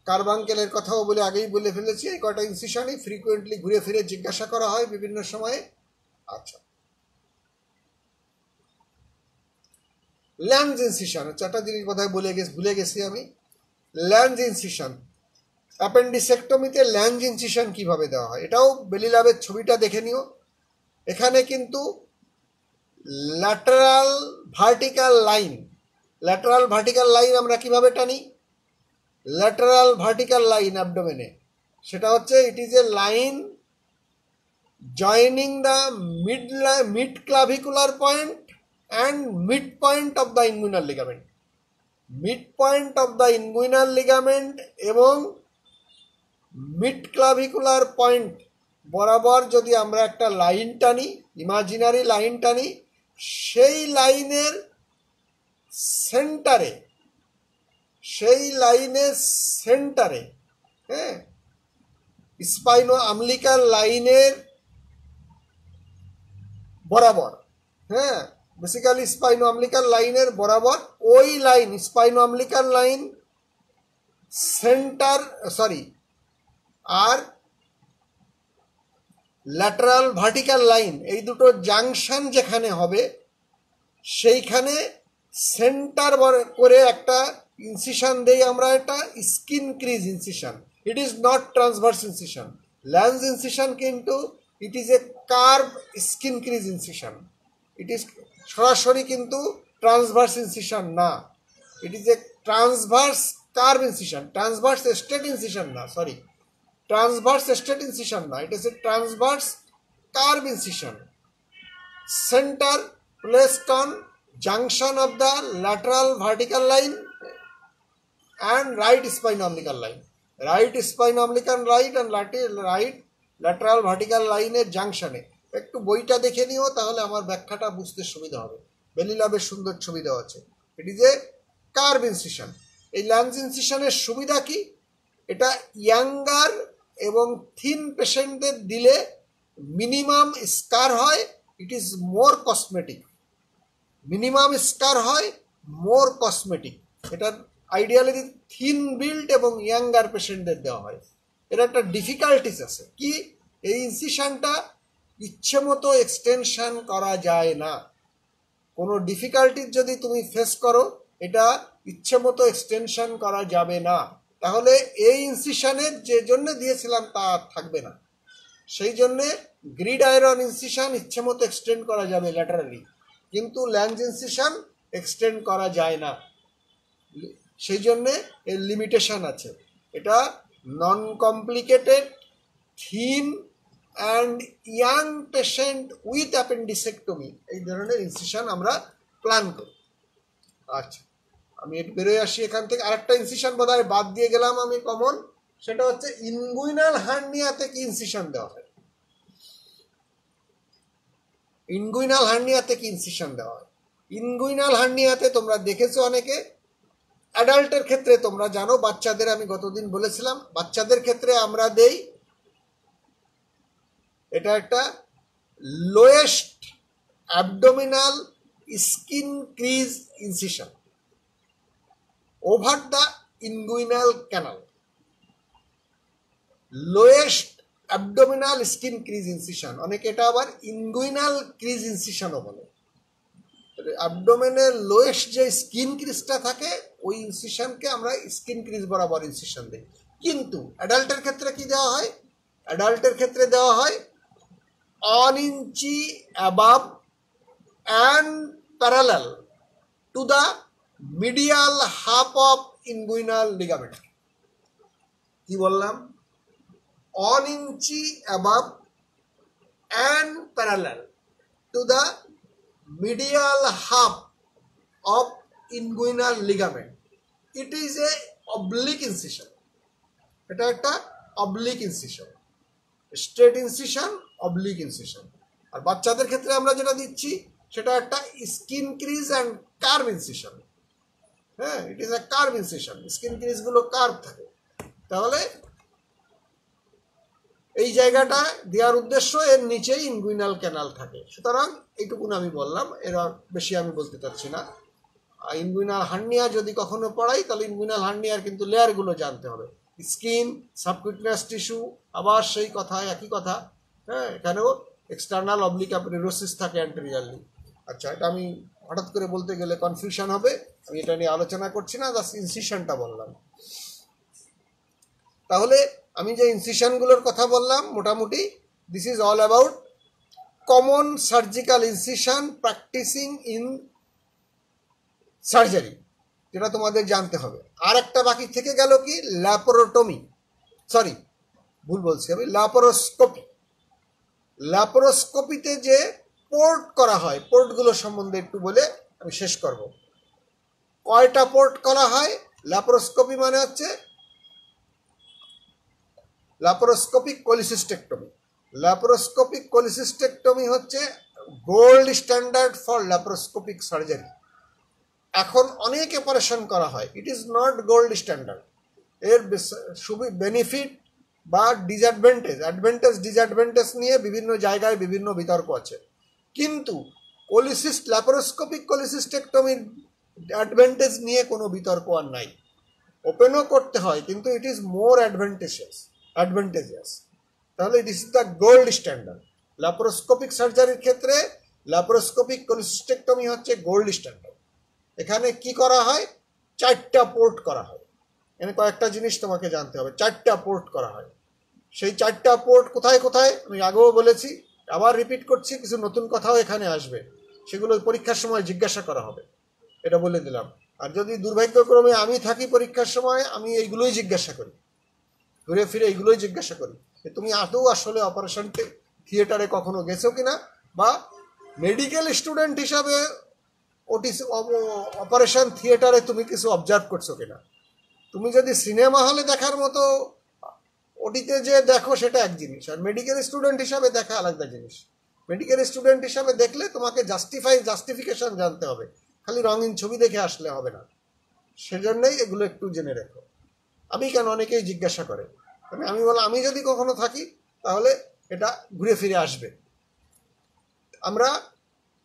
কার্বাঙ্কেলের কথাও আগেই বলে ফেলেছি। এই কয়টা ইনসিশনই ফ্রিকুয়েন্টলি ঘুরে ফিরে জিজ্ঞাসা করা হয় বিভিন্ন সময়ে। আচ্ছা, ল্যান্স ইনসিশন, চারটা জিনিস বোধহয় ভুলে গেছি আমি। ল্যান্স ইনসিশন, অ্যাপেন্ডিসেক্টমিতে ল্যান্স ইনসিশন কিভাবে দেওয়া হয়, এটাও বেলি ল্যাবের ছবিটা দেখে নিও। এখানে কিন্তু ল্যাটারাল ভার্টিক্যাল লাইন আমরা কিভাবে টানি? ল্যাটারাল ভার্টিক্যাল লাইন অ্যাবডোমেনে, সেটা হচ্ছে ইট is A line joining the mid clavicular point and midpoint of the inguinal ligament, midpoint of the inguinal ligament এবং মিড ক্লাভিকুলার পয়েন্ট বরাবর যদি আমরা একটা লাইন টানি, ইমাজিনারি লাইন টানি, সেই লাইনের সেন্টারে হ্যাঁ, স্পাইনো আম্বিলিকাল লাইনের বরাবর, হ্যাঁ, বেসিক্যালি স্পাইনো আম্বিলিকাল লাইনের বরাবর ওই লাইন, স্পাইনো আম্বিলিকাল লাইন আর ল্যাটারাল ভার্টিক্যাল লাইন, এই দুটো জাংশন যেখানে হবে সেইখানে সেন্টার করে একটা ইনসিশন দেই আমরা। এটা skin crease incision, it is not transverse incision. Lanz incision কিন্তু it is a curve skin crease incision, it is সরাসরি কিন্তু ট্রান্সভার্স ইনসিশন না, it is a transverse curve incision, transverse straight incision না, it is a transverse curve incision, center placed on junction of the lateral vertical line and right spinoumbilical line, and right lateral vertical line এর জাংশনে। একটু বইটা দেখে নিও, তাহলে আমার ব্যাখ্যাটা বুঝতে সুবিধা হবে। বেলি ল্যাবের সুন্দর ছবি দেওয়া আছে। ইট ইজ এ কার্ভ ইনসিশন। এই ল্যান্স ইনসিশনের সুবিধা কি? এটা ইয়াঙ্গার এবং থিন পেশেন্টদের দিলে মিনিমাম স্কার হয়, ইট ইজ মোর কসমেটিক, এটা আইডিয়ালি থিন বিল্ড এবং ইয়াঙ্গার পেশেন্টদের দেওয়া হয়। এর একটা ডিফিকাল্টিস আছে কি, এই ইনসিশনটা ইচ্ছে মতো এক্সটেনশন করা যায় না। কোনো ডিফিকাল্টিস যদি তুমি ফেস করো, এটা ইচ্ছে মতো এক্সটেনশন করা যাবে না, তাহলে এই ইনসিশনের যে জন্য দিয়েছিলাম তা থাকবে না। সেই জন্যে গ্রিড আয়রন ইনসিশন ইচ্ছে মতো এক্সটেন্ড করা যাবে ল্যাটারালি, কিন্তু ল্যাঞ্জ ইনসিশন এক্সটেন্ড করা যায় না। সেই জন্যে এর লিমিটেশন আছে। এটা non complicated, thin and young patient with appendicectomy এই ধরনের ইনসিশন আমরা প্ল্যান করি। আচ্ছা, আমি একটু বেরোয় আসি এখান থেকে। আরেকটা ইনসিশন বোধহয় বাদ দিয়ে গেলাম আমি কমন, সেটা হচ্ছে ইনগুইনাল হার্নিয়াতে কি ইনসিশন দেওয়া হয়। ইনগুইনাল হার্নিয়াতে কি ইনসিশন দেওয়া হয়? ইনগুইনাল হার্নিয়াতে তোমরা দেখেছো অনেকে, অ্যাডাল্টের ক্ষেত্রে তোমরা জানো, বাচ্চাদের আমি গতদিন বলেছিলাম, বাচ্চাদের ক্ষেত্রে আমরা দেই, এটা একটা lowest abdominal skin crease incision over the inguinal canal. Lowest abdominal skin crease incision, অনেকে এটা আবার ইনগুইনাল ক্রিজ ইনসিশনও বলে। অ্যাবডোমেনের লোয়েস্ট যে স্কিন ক্রিজটা থাকে ওই ইনসিশনকে আমরা স্কিন ক্রিজ বরাবর ইনসিশন দিই। কিন্তু অ্যাডাল্টের ক্ষেত্রে কি দেওয়া হয়? অ্যাডাল্টের ক্ষেত্রে দেওয়া হয় 1 inch above and parallel to the medial half of inguinal ligament. কি বললাম? 1 inch above and parallel to the medial half of inguinal ligament. It is a oblique incision. এটা একটা oblique incision, straight incision, oblique incision. আর বাচ্চাদের ক্ষেত্রে আমরা যেটা দিচ্ছি সেটা একটা skin crease and curve incision. হ্যাঁ, it is a curve incision, skin crease গুলো কার্ভ থাকে। তাহলে এই জায়গাটা দেওয়ার উদ্দেশ্য এর নিচেই ইনগুইনাল ক্যানাল থাকে। সুতরাং এইটুকুন আমি বললাম, এর বেশি আমি বলতে চাচ্ছি না। ইনগুইনাল হার্নিয়া যদি কখনো পড়াই তাহলে ইনগুইনাল হার্নিয়ার কিন্তু লেয়ারগুলো জানতে হবে, স্কিন, সাবকিউটেনিয়াস টিস্যু, আবার সেই কথা একই কথা। হ্যাঁ, এখানেও এক্সটার্নাল অবলিক অ্যাপেন্ডিসিস থাকে অ্যান্টেরিয়রলি। আচ্ছা, এটা আমি হঠাৎ করে বলতে গেলে কনফিউশন হবে, আমি এটা নিয়ে আলোচনা করছি না, জাস্ট ইনসিশনটা বললাম। তাহলে আমি যে ইনসিশনগুলোর কথা বললাম মোটামুটি this is all about common surgical incision practising in surgery, যেটা তোমাদের জানতে হবে। আর একটা বাকি থেকে গেল কি? ল্যাপারোটমি, সরি ভুল বলছি আমি, ল্যাপারোস্কোপি। ল্যাপারোস্কোপিতে যে পোর্ট করা হয়, পোর্টগুলো সম্বন্ধে একটু বলে আমি শেষ করব। কয়টা পোর্ট করা হয়? ল্যাপারোস্কোপি মানে হচ্ছে ল্যাপারোস্কোপিক কোলিসিস্টেক্টমি। ল্যাপারোস্কোপিক কোলিসিস্টেক্টমি হচ্ছে gold standard for laparoscopic surgery. এখন অনেক অপারেশন করা হয়, it is not gold standard. এর বেনিফিট বা অ্যাডভান্টেজ ডিসঅ্যাডভান্টেজ নিয়ে বিভিন্ন জায়গায় বিভিন্ন বিতর্ক আছে। কিন্তু ল্যাপারোস্কোপিক কোলিসিস্টেক্টমির অ্যাডভান্টেজ নিয়ে কোনো বিতর্ক আর নাই। ওপেনও করতে হয়, কিন্তু ইট ইজ মোর অ্যাডভান্টেজিয়াস। তাহলে this is the gold standard. Laparoscopic সার্জারির ক্ষেত্রে ল্যাপারোস্কোপিক কোলিসিস্টেক্টমি হচ্ছে গোল্ড স্ট্যান্ডার্ড। এখানে কি করা হয়? 4টা পোর্ট করা হয়। এখানে কয়েকটা জিনিস তোমাকে জানতে হবে। 4টা পোর্ট করা হয়। সেই 4টা পোর্ট কোথায় কোথায় আমি আগেও বলেছি, আবার রিপিট করছি, কিছু নতুন কথাও এখানে আসবে, সেগুলো পরীক্ষার সময় জিজ্ঞাসা করা হবে, এটা বলে দিলাম। আর যদি দুর্ভাগ্যক্রমে আমি থাকি পরীক্ষার সময়, আমি এইগুলোই জিজ্ঞাসা করি, ঘুরে ফিরে এইগুলোই জিজ্ঞাসা করি যে তুমি আদৌ আসলে অপারেশন থিয়েটারে কখনো গেছো কিনা, বা মেডিকেল স্টুডেন্ট হিসাবে অপারেশন থিয়েটারে তুমি কিছু অবজার্ভ করছো কিনা। তুমি যদি সিনেমা হলে দেখার মতো ওটিতে যে দেখো সেটা এক জিনিস, আর মেডিকেল স্টুডেন্ট হিসাবে দেখা আলাদা জিনিস। মেডিকেল স্টুডেন্ট হিসাবে দেখলে তোমাকে জাস্টিফিকেশন জানতে হবে, খালি রঙিন ছবি দেখে আসলে হবে না। সেজন্যই এগুলো একটু জেনে রেখো। আমি কেন, অনেকেই জিজ্ঞাসা করে, আমি বললাম আমি যদি কখনো থাকি তাহলে এটা ঘুরে ফিরে আসবে। আমরা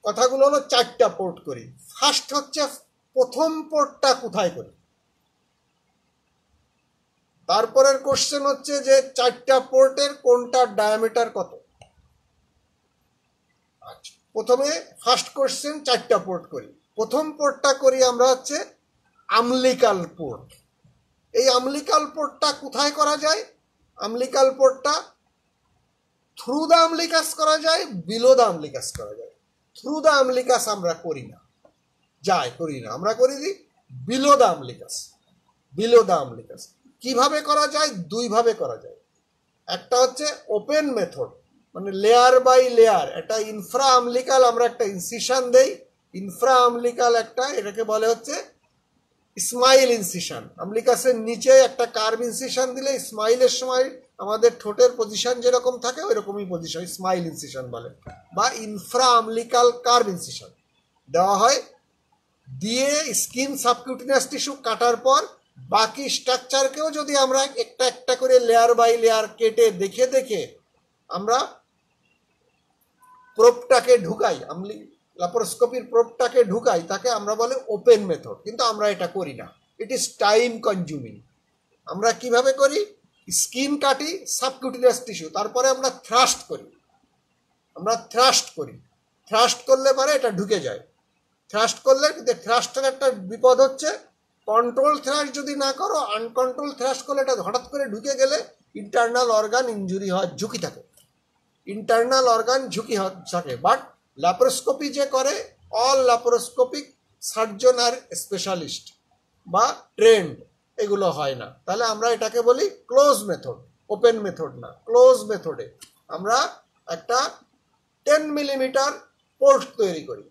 কথাগুলো হলো 4টা পোর্ট করি। ফার্স্ট হচ্ছে প্রথম পোর্টটা কোথায় করি। তারপরের কোশ্চেন হচ্ছে যে 4টা পোর্টের কোনটার ডায়ামিটার কত। আচ্ছা, প্রথমে ফার্স্ট কোশ্চেন 4টা পোর্ট করি। প্রথম পোর্টটা করি আমরা হচ্ছে আমলিকাল পোর্ট। এই আমলিকাল পোর্টটা কোথায় করা যায়? আমলিকাল পোর্টটা থ্রু দ্য আমলিকাস করা যায়, বিলো দ্য আমলিকাস করা যায়। থ্রু দ্য আমলিকাস আমরা করি না, করি না, আমরা করি দিই বিলো দ্য আমলিকাস। বিলো দ্য আমলিকাস কিভাবে করা যায়? দুইভাবে করা যায়। একটা হচ্ছে ওপেন মেথড, মানে লেয়ার বাই লেয়ার, একটা ইনফ্রা আমলিকাল আমরা একটা ইনসিশন দেই, ইনফ্রা আমলিকাল একটা, এটাকে বলে হচ্ছে স্মাইল ইনসিশন। আমলিকাসের নিচে একটা কার্ভ ইনসিশন দিলে স্মাইলের সময় আমাদের ঠোঁটের পজিশন যেরকম থাকে ওই রকমই পজিশন স্মাইল ইনসিশন বলে, বা ইনফ্রা আমলিকাল কার্ভ ইনসিশন দেওয়া হয়। দিয়ে স্কিন সাবকিউটিনিয়াস টিস্যু কাটার পর বাকি স্ট্রাকচারকেও যদি আমরা একটা একটা করে লেয়ার বাই লেয়ার কেটে দেখে দেখে আমরা প্রোবটাকে ঢুকাই, ল্যাপারোস্কোপির প্রোবটাকে ঢুকাই, তাকে আমরা বলে ওপেন মেথড। কিন্তু আমরা এটা করি না, ইট ইজ টাইম কনজিউমিং। আমরা কিভাবে করি? স্কিন কাটি, সাবকিউটিনিয়াস টিস্যু, তারপরে আমরা থ্রাস্ট করি। থ্রাস্ট করলে পরে এটা ঢুকে যায়। থ্রাস্ট করলে, কিন্তু থ্রাস্টের একটা বিপদ হচ্ছে, কন্ট্রোল থ্রাস্ট যদি না করো, আনকন্ট্রোল থ্রাস্ট করলে এটা হঠাৎ করে ঢুকে গেলে ইন্টারনাল অর্গান ইনজুরি হওয়ার ঝুঁকি থাকে, বাট ল্যাপারোস্কোপি যে করে, অল ল্যাপারোস্কোপিক সার্জন আর স্পেশালিস্ট বা ট্রেন্ড, এগুলো হয় না। তাহলে আমরা এটাকে বলি ক্লোজ মেথড, ওপেন মেথড না। ক্লোজ মেথডে আমরা একটা 10 মিলিমিটার পোর্ট তৈরি করি,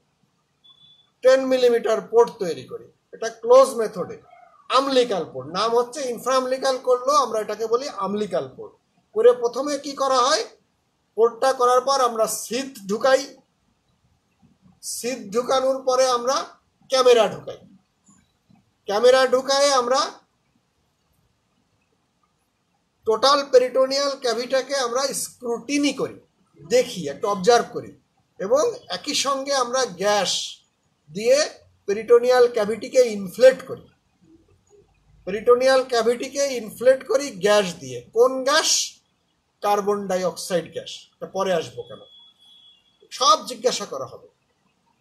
10 মিলিমিটার পোর্ট তৈরি করি, এটা ক্লোজ মেথডে। আমলিকাল পোর্ট নাম হচ্ছে, ইনফ্রা আমলিকাল করলেও আমরা এটাকে বলি আমলিকাল পোর্ট। করে প্রথমে কি করা হয়? পোর্টটা করার পর আমরা সিথ ঢুকাই, সিথ ঢুকানোর পরে আমরা ক্যামেরা ঢুকাই, ক্যামেরা ঢুকায় আমরা টোটাল পেরিটোনিয়াল ক্যাভিটাকে আমরা স্ক্রুটিনি করি, দেখি, একটা অবজার্ভ করি, এবং একই সঙ্গে আমরা গ্যাস দিয়ে পেরিটোনিয়াল ক্যাভিটিকে ইনফ্লেট করি, গ্যাস দিয়ে। কোন gas? Carbon die oxide gas. পরে আসবো কেন, সব জিজ্ঞাসা করা হবে।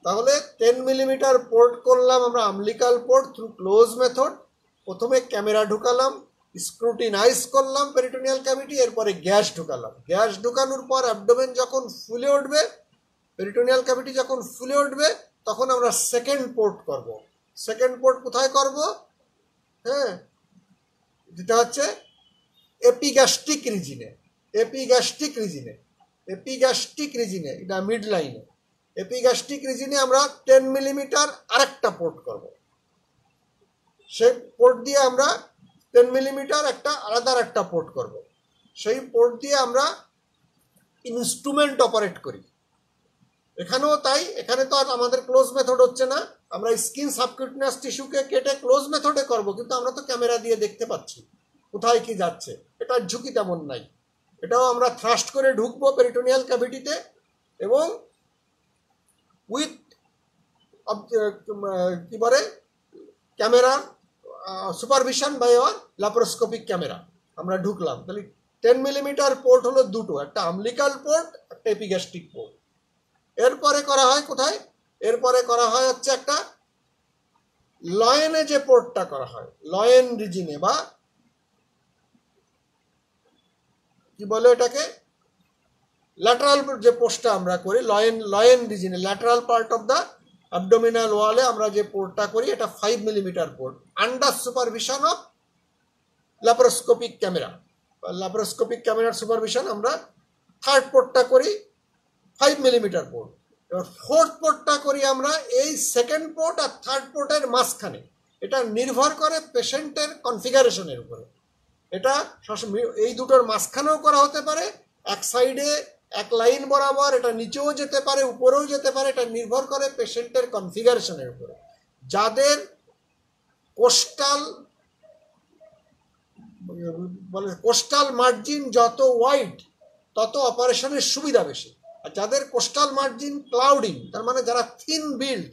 তাহলে 10 মিলিমিটার পোর্ট করলাম আমরা, আমলিকাল পোর্ট থ্রু ক্লোজ মেথড। প্রথমে ক্যামেরা ঢুকালাম, স্ক্রুটিনাইজ করলাম পেরিটোনিয়াল ক্যাভিটি, এরপরে গ্যাস ঢুকালাম। গ্যাস ঢুকানোর পর অ্যাবডোমেন যখন ফুলে উঠবে, পেরিটোনিয়াল ক্যাভিটি যখন ফুলে উঠবে, তখন আমরা সেকেন্ড পোর্ট করব। সেকেন্ড পোর্ট কোথায় করব? হ্যাঁ, যেটা হচ্ছে এপিগ্যাস্ট্রিক রিজিনে, এটা মিড লাইনে। এপিগ্যাস্ট্রিক রিজিনে আমরা 10 মিলিমিটার আরেকটা পোর্ট করব। সেই পোর্ট দিয়ে আমরা 10 মিলিমিটার আলাদা একটা পোর্ট করব। সেই পোর্ট দিয়ে আমরা ইনস্ট্রুমেন্ট অপারেট করি। এখানেও তাই, এখানে তো আর আমাদের ক্লোজ মেথড হচ্ছে না, আমরা স্কিন সাবকিউটিনিয়াস টিস্যুকে কেটে ক্লোজ মেথডে করব, কিন্তু আমরা তো ক্যামেরা দিয়ে দেখতে পাচ্ছি কোথায় কি যাচ্ছে, এটার ঝুঁকি তেমন নাই। এটাও আমরা থ্রাস্ট করে ঢুকবো পেরিটোনিয়াল ক্যাভিটিতে, এবং উইথ কি বলে camera supervision by our laparoscopic camera আমরা ঢুকলাম। তাহলে 10 মিলিমিটার পোর্ট হলো দুটো, একটা আমলিকাল পোর্ট, একটা এপিগ্যাস্ট্রিক পোর্ট। এরপরে করা হয় কোথায়? এরপরে করা হয় হচ্ছে একটা লয়েনে যে পোর্টটা করা হয়, লয়েন রিজিনে, বা কি বলে এটাকে, ল্যাটারাল যে পোর্টটা আমরা করি, লয়েন রিজিনে, lateral part of the abdominal ওয়ালে আমরা যে পোর্টটা করি, এটা 5 millimetre port, under supervision of laparoscopic camera. Laparoscopic ক্যামেরার সুপারভিশন আমরা থার্ড পোর্টটা করি 5 মিলিমিটার পোর্ট। এবার ফোর্থ পোর্টটা করি আমরা এই সেকেন্ড পোর্ট আর থার্ড পোর্টের মাঝখানে। এটা নির্ভর করে পেশেন্টের কনফিগারেশনের উপরে। এটা এই দুটোর মাঝখানেও করা হতে পারে, এক সাইডে এক লাইন বরাবর, এটা নিচেও যেতে পারে, উপরেও যেতে পারে, এটা নির্ভর করে পেশেন্টের কনফিগারেশনের উপরে। যাদের কোস্টাল মার্জিন যত ওয়াইড, তত অপারেশনের সুবিধা বেশি। আর যাদের কোস্টাল মার্জিন ক্লাউডিং, তার মানে যারা থিন বিল্ড,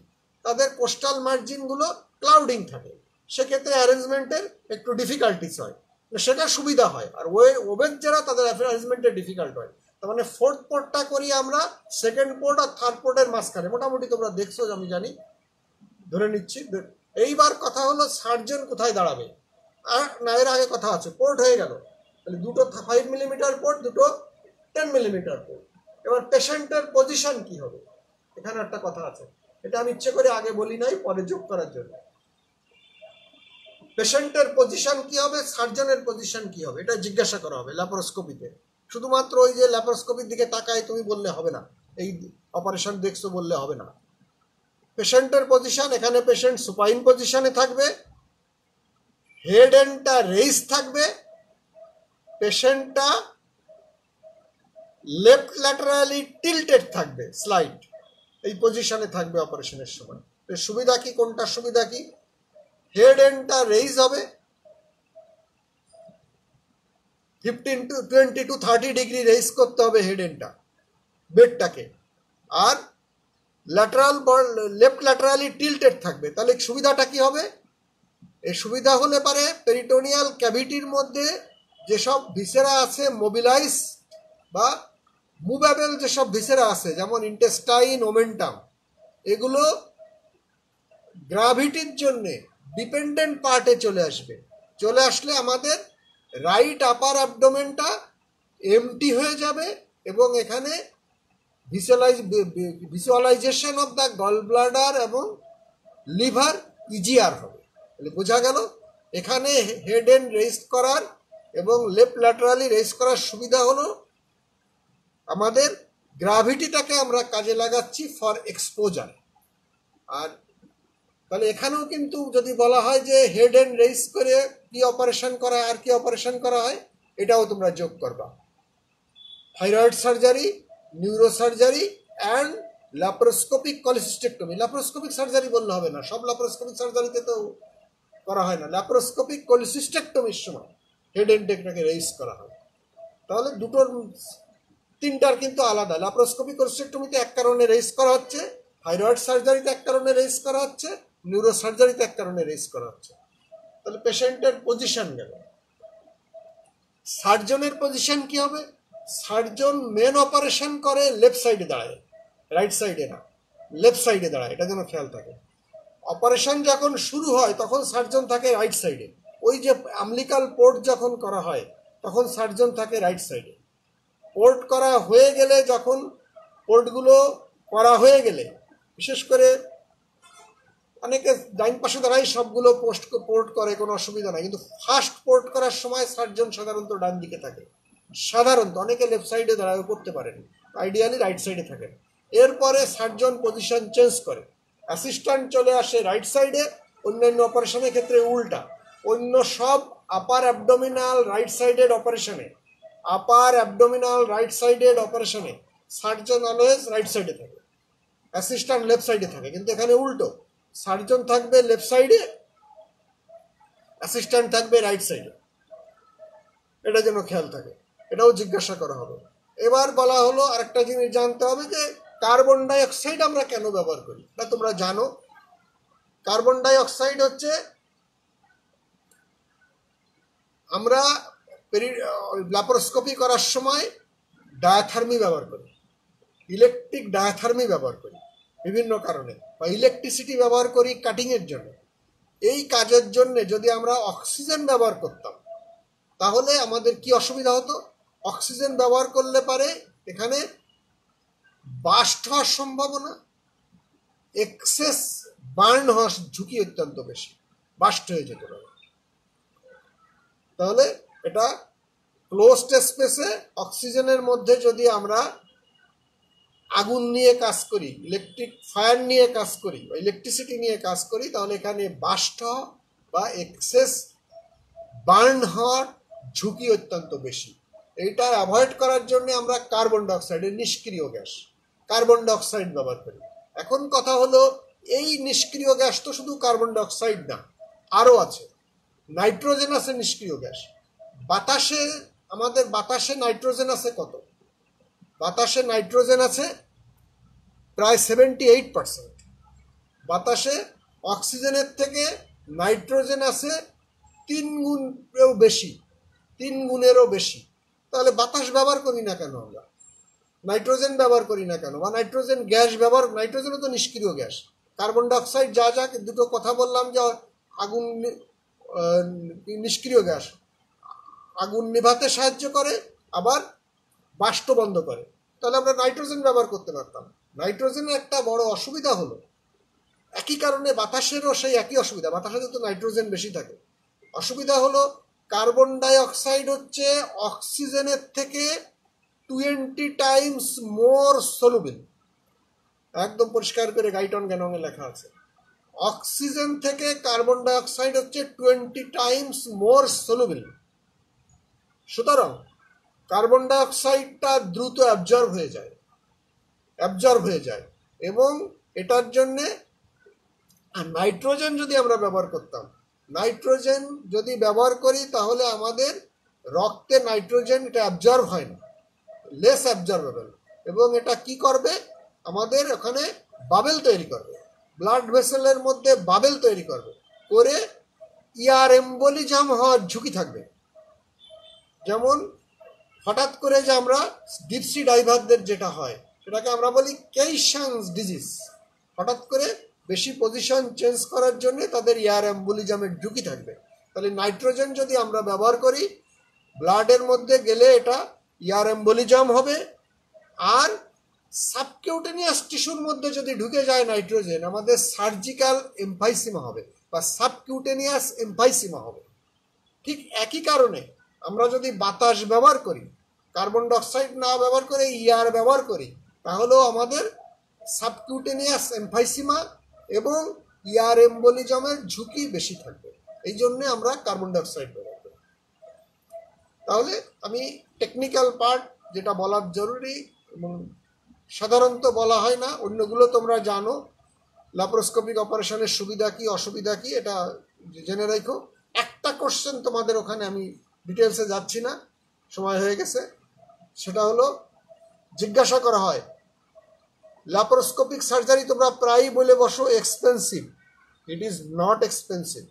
তাদের কোস্টাল মার্জিনগুলো ক্লাউডিং থাকে, সেক্ষেত্রে অ্যারেঞ্জমেন্টের একটু ডিফিকাল্টিস হয়, সেটা সুবিধা হয়। আর ওবেজ যারা, তাদের অ্যারেঞ্জমেন্টের ডিফিকাল্ট হয়। তার মানে ফোর্থ পোর্টটা করি আমরা সেকেন্ড পোর্ট আর থার্ড পোর্টের মাঝখানে। মোটামুটি তোমরা দেখছো, আমি জানি, ধরে নিচ্ছি। এইবার কথা হলো সার্জন কোথায় দাঁড়াবে। আর না, এর আগে কথা আছে, পোর্ট হয়ে গেল, তাহলে দুটো 5 মিলিমিটার পোর্ট, দুটো 10 মিলিমিটার পোর্ট। এবার পেশেন্টের পজিশন কি হবে, এখানে একটা কথা আছে, এটা আমি ইচ্ছে করে আগে বলি নাই, পরে যোগ করার জন্য। পেশেন্টের পজিশন কি হবে, সার্জনের পজিশন কি হবে, এটা জিজ্ঞাসা করা হবে ল্যাপারোস্কোপিতে। শুধুমাত্র ওই যে ল্যাপারোস্কোপির দিকে তাকায় তুমি বললে হবে না, এই অপারেশন দেখছো বললে হবে না। পেশেন্টের পজিশন, এখানে পেশেন্ট সুপাইন পজিশনে থাকবে, হেড এন্ডটা রেইজ থাকবে, পেশেন্টটা লেফট ল্যাটারালি টিল্টেড থাকবে, স্লাইড, এই পজিশনে থাকবে অপারেশনের সময়। সুবিধা কি, কোনটা সুবিধা কি, হেড এন্ডটা রেইজ হবে 20 to 30 ডিগ্রি রেইজ করতে হবে হেড এন্ডটা, বেডটাকে, আর লেফট ল্যাটারালি টিল্টেড থাকবে। তাহলে সুবিধাটা কি হবে, এই সুবিধা হলে পারে পেরিটোনিয়াল ক্যাভিটির মধ্যে যেসব ভিসেরা আছে মোবিলাইজ বা মুভেবল যেসব ভিসেরা আছে, যেমন ইন্টেস্টাইন, ওমেন্টাম, এগুলো গ্রাভিটির জন্যে ডিপেন্ডেন্ট পার্টে চলে আসবে। চলে আসলে আমাদের রাইট আপার অ্যাবডোমেনটা এমটি হয়ে যাবে এবং এখানে visualisation of the gall bladder এবং লিভার ইজিয়ার হবে। বোঝা গেল, এখানে হেড এন্ড রেইজ করার এবং লেফট ল্যাটারালি রেইজ করার সুবিধা হলো আমাদের গ্রাভিটিটাকে আমরা কাজে লাগাচ্ছি ফর এক্সপোজার। আর তাহলে এখানেও কিন্তু যদি বলা হয় যে হেড এন্ড রেইজ করে কি অপারেশন করা হয় আর কি অপারেশন করা হয়, এটাও তোমরা যোগ করবা। Thyroid surgery, neuro surgery and laparoscopic cholecystectomy. Laparoscopic surgery বললে হবে না, সব ল্যাপারোস্কোপিক সার্জারিতে তো করা হয় না। ল্যাপারোস্কোপিক কলিসিস্টেক্টমির সময় হেড এন্ড নেকটাকে রেইজ করা হয়। তাহলে দুটোর, তিনটার কিন্তু আলাদা। ল্যাপারোস্কোপিক কলিসিস্টেক্টমিতে এক কারণে রেইজ করা হচ্ছে, থাইরয়েড সার্জারিতে এক কারণে রেইজ করা হচ্ছে, নিউরো সার্জারিতে এক কারণে রেইজ করা হচ্ছে। তাহলে পেশেন্টের পজিশন গেল। সার্জনের পজিশন কি হবে, সার্জন মেন অপারেশন করে লেফট সাইডে দাঁড়ায়, রাইট সাইডে না, লেফট সাইডে দাঁড়ায়, এটা যেন খেয়াল থাকে। অপারেশন যখন শুরু হয় তখন সার্জন থাকে রাইট সাইডে, ওই যে অ্যামলিকাল পোর্ট যখন করা হয় তখন সার্জন থাকে রাইট সাইডে। পোর্ট করা হয়ে গেলে, যখন পোর্টগুলো করা হয়ে গেলে, বিশেষ করে অনেকে ডাইন পাশে দাঁড়াই সবগুলো পোর্ট করে, কোনো অসুবিধা নাই, কিন্তু ফার্স্ট পোর্ট করার সময় সার্জন সাধারণত ডান দিকে থাকে, সাধারণত, অনেকে লেফট সাইডে দাঁড়ায় করতে পারেন, আইডিয়ালি রাইট সাইডে থাকেন। এরপরে সার্জন পজিশন চেঞ্জ করে, অ্যাসিস্ট্যান্ট চলে আসে রাইট সাইডে। অন্যান্য অপারেশনের ক্ষেত্রে উল্টা, অন্য সব আপার অ্যাবডোমিনাল রাইট সাইডেড অপারেশনে, আপার অ্যাবডোমিনাল রাইট সাইডেড অপারেশনে সার্জন অলওয়েজ রাইট সাইডে থাকে, অ্যাসিস্ট্যান্ট লেফট সাইডে থাকে। কিন্তু এখানে উল্টো, সার্জন থাকবে লেফট সাইডে, অ্যাসিস্ট্যান্ট থাকবে রাইট সাইডে, এটা যেন খেয়াল থাকে, এটাও জিজ্ঞাসা করা হবে। এবার বলা হলো আরেকটা জিনিস জানতে হবে যে কার্বন ডাই অক্সাইড আমরা কেন ব্যবহার করি। না তোমরা জানো, কার্বন ডাই অক্সাইড হচ্ছে আমরা ল্যাপারোস্কোপি করার সময় ডায়াথার্মি ব্যবহার করি, ইলেকট্রিক ডায়াথার্মি ব্যবহার করি বিভিন্ন কারণে, বা ইলেকট্রিসিটি ব্যবহার করি কাটিংয়ের জন্য। এই কাজের জন্য যদি আমরা অক্সিজেন ব্যবহার করতাম তাহলে আমাদের কি অসুবিধা হতো, অক্সিজেন ব্যবহার করলে পারে এখানে বাস্ট হওয়ার সম্ভাবনা, এক্সেস বার্ন হওয়ার ঝুঁকি অত্যন্ত বেশি, বাস্ট হয়ে যেতে পারে। তাহলে এটা ক্লোজড স্পেসে অক্সিজেনের মধ্যে যদি আমরা আগুন নিয়ে কাজ করি, ইলেকট্রিক ফায়ার নিয়ে কাজ করি, বা ইলেকট্রিসিটি নিয়ে কাজ করি, তাহলে এখানে বাস্ট হওয়া বা এক্সেস বার্ন হওয়ার ঝুঁকি অত্যন্ত বেশি। এইটা অ্যাভয়েড করার জন্য আমরা কার্বন ডাইঅক্সাইডের নিষ্ক্রিয় গ্যাস কার্বন ডাইঅক্সাইড ব্যবহার করি। এখন কথা হলো, এই নিষ্ক্রিয় গ্যাস তো শুধু কার্বন ডাইঅক্সাইড না, আরও আছে। নাইট্রোজেন আছে নিষ্ক্রিয় গ্যাস। বাতাসে, আমাদের বাতাসে নাইট্রোজেন আছে কত, বাতাসে নাইট্রোজেন আছে প্রায় 78%। বাতাসে অক্সিজেনের থেকে নাইট্রোজেন আছে 3 গুণেরও বেশি, 3 গুণেরও বেশি। তাহলে বাতাস ব্যবহার করি না কেন আমরা, নাইট্রোজেন ব্যবহার করি না কেন, বা নাইট্রোজেন গ্যাস ব্যবহার, নাইট্রোজেনও তো নিষ্ক্রিয় গ্যাস। কার্বন ডাইঅক্সাইড যা যা দুটো কথা বললাম যে আগুন নিষ্ক্রিয় গ্যাস, আগুন নিভাতে সাহায্য করে, আবার বাষ্প বন্ধ করে, তাহলে আমরা নাইট্রোজেন ব্যবহার করতে পারতাম। নাইট্রোজেনের একটা বড় অসুবিধা হলো, একই কারণে বাতাসেরও সেই একই অসুবিধা, বাতাসে কিন্তু নাইট্রোজেন বেশি থাকে। অসুবিধা হলো কার্বন ডাই অক্সাইড হচ্ছে অক্সিজেনের থেকে 20 টাইমস মোর সলুবেল। একদম পরিষ্কার করে গাইটন গ্যানংয়ে লেখা আছে, অক্সিজেন থেকে কার্বন ডাই অক্সাইড হচ্ছে 20 টাইমস মোর সলুবেল। সুতরাং কার্বন ডাই অক্সাইডটা দ্রুত অ্যাবজর্ব হয়ে যায় এবং এটার জন্যে নাইট্রোজেন যদি আমরা ব্যবহার করতাম, নাইট্রোজেন যদি ব্যবহার করি তাহলে আমাদের রক্তে নাইট্রোজেন এটা অ্যাবজর্ব হয় না, লেস অ্যাবজর্বেবল, এবং এটা কি করবে, আমাদের ওখানে বাবেল তৈরি করবে, ব্লাড ভেসেলের মধ্যে বাবেল তৈরি করে ইয়ার এম্বোলিজম হওয়ার ঝুঁকি থাকবে। যেমন হঠাৎ করে যে আমরা ডিপসি ডাইভারদের যেটা হয় সেটাকে আমরা বলি কেইশানস ডিজিজ, হঠাৎ করে বেশি পজিশন চেঞ্জ করার জন্য তাদের ইয়ার এম্বোলিজমের ঝুঁকি থাকবে। তাহলে নাইট্রোজেন যদি আমরা ব্যবহার করি, ব্লাডের মধ্যে গেলে এটা ইয়ার এম্বোলিজম হবে, আর সাবকিউটেনিয়াস টিস্যুর মধ্যে যদি ঢুকে যায় নাইট্রোজেন, আমাদের সার্জিক্যাল এমফাইসিমা হবে বা সাবকিউটেনিয়াস এমফাইসিমা হবে। ঠিক একই কারণে আমরা যদি বাতাস ব্যবহার করি, কার্বন ডাইঅক্সাইড না ব্যবহার করে ইয়ার ব্যবহার করি, তাহলেও আমাদের সাবকিউটেনিয়াস এমফাইসিমা এবং ইয়ার এম্বোলিজমের ঝুঁকি বেশি থাকবে। এই জন্যে আমরা কার্বন ডাইঅক্সাইড ব্যবহার করি। তাহলে আমি টেকনিক্যাল পার্ট যেটা বলার জরুরি এবং সাধারণত বলা হয় না, অন্যগুলো তোমরা জানো, ল্যাপারোস্কোপিক অপারেশনের সুবিধা কি অসুবিধা কি এটা জেনে রাখো। একটা কোশ্চেন তোমাদের ওখানে আমি ডিটেলসে যাচ্ছি না, সময় হয়ে গেছে, সেটা হলো জিজ্ঞাসা করা হয় ল্যাপারোস্কোপিক সার্জারি তোমরা প্রায়ই বলে বসো expensive. It is not expensive,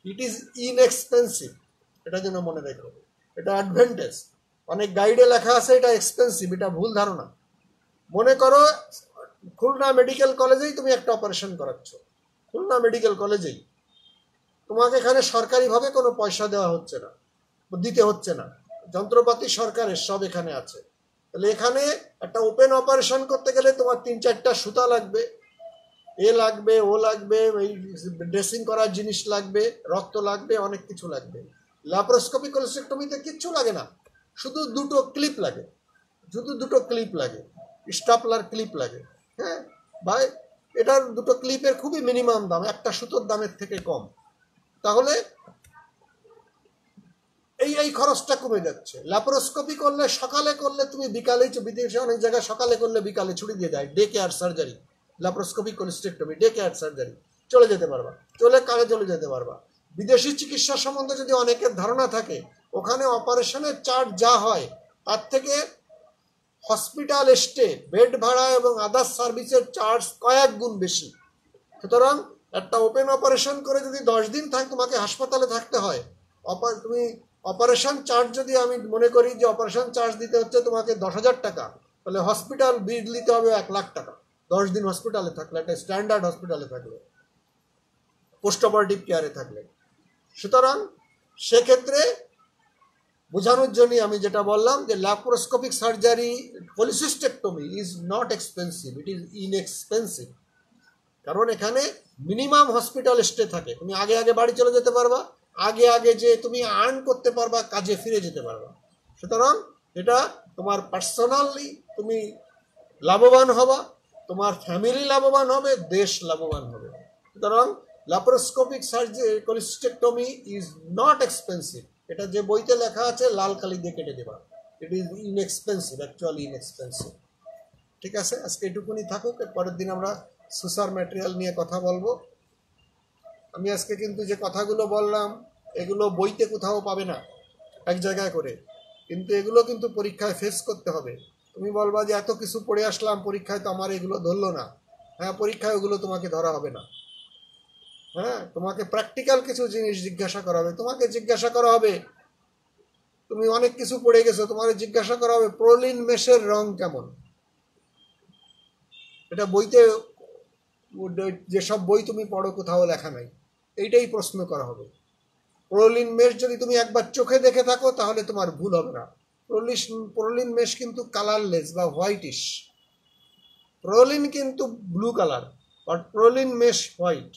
it is inexpensive, এটা যেন মনে রেখো, এটা অ্যাডভান্টেজ। অনেক গাইডে লেখা আছে এটা এক্সপেন্সিভ, এটা ভুল ধারণা। মনে করো খুলনা মেডিকেল কলেজেই তুমি একটা অপারেশন করাচ্ছ, খুলনা মেডিকেল কলেজেই, তোমাকে এখানে সরকারিভাবে কোনো পয়সা দেওয়া হচ্ছে না, দিতে হচ্ছে না, যন্ত্রপাতি সরকারের সব এখানে আছে। তাহলে এখানে একটা ওপেন অপারেশন করতে গেলে তোমার 3-4টা সুতা লাগবে, এ লাগবে, ও লাগবে, এই ড্রেসিং করার জিনিস লাগবে, রক্ত লাগবে, অনেক কিছু লাগবে। ল্যাপারোস্কোপিক কোলোসেক্টমিতে কিচ্ছু লাগে না, শুধু দুটো ক্লিপ লাগে, স্টাপলার ক্লিপ লাগে। হ্যাঁ ভাই, এটার দুটো ক্লিপের খুবই মিনিমাম দাম, একটা সুতোর দামের থেকে কম। তাহলে এই খরচটা কমে যাচ্ছে। ল্যাপারোস্কোপি করলে সকালে করলে তুমি বিকালে, বিদেশে অনেক জায়গায় সকালে করলে বিকালে ছুটি দিয়ে দেয়, day care surgery, laparoscopic cholecystectomy, day care surgery, চলে যেতে পারবা, কাজে চলে যেতে পারবা। বিদেশি চিকিৎসা সম্বন্ধে যদি অনেকের ধারণা থাকে, ওখানে অপারেশনের চার্জ যা হয় তার থেকে হসপিটাল স্টে, বেড ভাড়া এবং আদার্স সার্ভিসের চার্জ কয়েক গুণ বেশি। সুতরাং একটা ওপেন অপারেশন করে যদি 10 দিন তোমাকে হাসপাতালে থাকতে হয়, তুমি অপারেশন চার্জ যদি আমি মনে করি যে অপারেশন চার্জ দিতে হচ্ছে তোমাকে 10,000 টাকা, তাহলে হসপিটাল বিল দিতে হবে 1 লাখ টাকা 10 দিন হসপিটালে থাকলে, একটা স্ট্যান্ডার্ড হসপিটালে থাকলে, পোস্ট অপারেটিভ কেয়ারে থাকলে। সুতরাং সেক্ষেত্রে বোঝানোর জন্য আমি যেটা বললাম যে laparoscopic surgery cholecystectomy is not expensive, it is inexpensive. কারণ এখানে মিনিমাম হসপিটাল স্টে থাকে, তুমি আগে বাড়ি চলে যেতে পারবা, আগে যে তুমি আর্ন করতে পারবা, কাজে ফিরে যেতে পারবা। সুতরাং এটা তোমার পার্সোনালি তুমি লাভবান হবা, তোমার ফ্যামিলি লাভবান হবে, দেশ লাভবান হবে। সুতরাং laparoscopic surgery cholecystectomy is not expensive, এটা যে বইতে লেখা আছে লাল কালি দিয়ে কেটে দেবা, ইট ইজ ইনএক্সপেন্সিভ, অ্যাকচুয়ালি ইনএক্সপেন্সিভ। ঠিক আছে, আজকে এটুকুনি থাকুক, পরের দিন আমরা সুসার ম্যাটেরিয়াল নিয়ে কথা বলবো। আমি আজকে কিন্তু যে কথাগুলো বললাম এগুলো বইতে কোথাও পাবে না, এক জায়গায় করে, কিন্তু এগুলো কিন্তু পরীক্ষায় ফেস করতে হবে। তুমি বলবা যে এত কিছু পড়ে আসলাম, পরীক্ষায় তো আমার এগুলো ধরলো না। হ্যাঁ, পরীক্ষায় ওগুলো তোমাকে ধরা হবে না। হ্যাঁ, তোমাকে প্র্যাকটিক্যাল কিছু জিনিস জিজ্ঞাসা করা হবে, তোমাকে জিজ্ঞাসা করা হবে, তুমি অনেক কিছু পড়ে গেছো, তোমাকে জিজ্ঞাসা করা হবে প্রোলিন মেশের রং কেমন। এটা বইতে, যেসব বই তুমি পড়ো কোথাও লেখা নাই, এইটাই প্রশ্ন করা হবে। প্রোলিন মেশ যদি তুমি একবার চোখে দেখে থাকো তাহলে তোমার ভুল হবে না, প্রোলিন মেশ কিন্তু কালারলেস বা হোয়াইটিশ, প্রোলিন কিন্তু blue colour, but proline mesh white.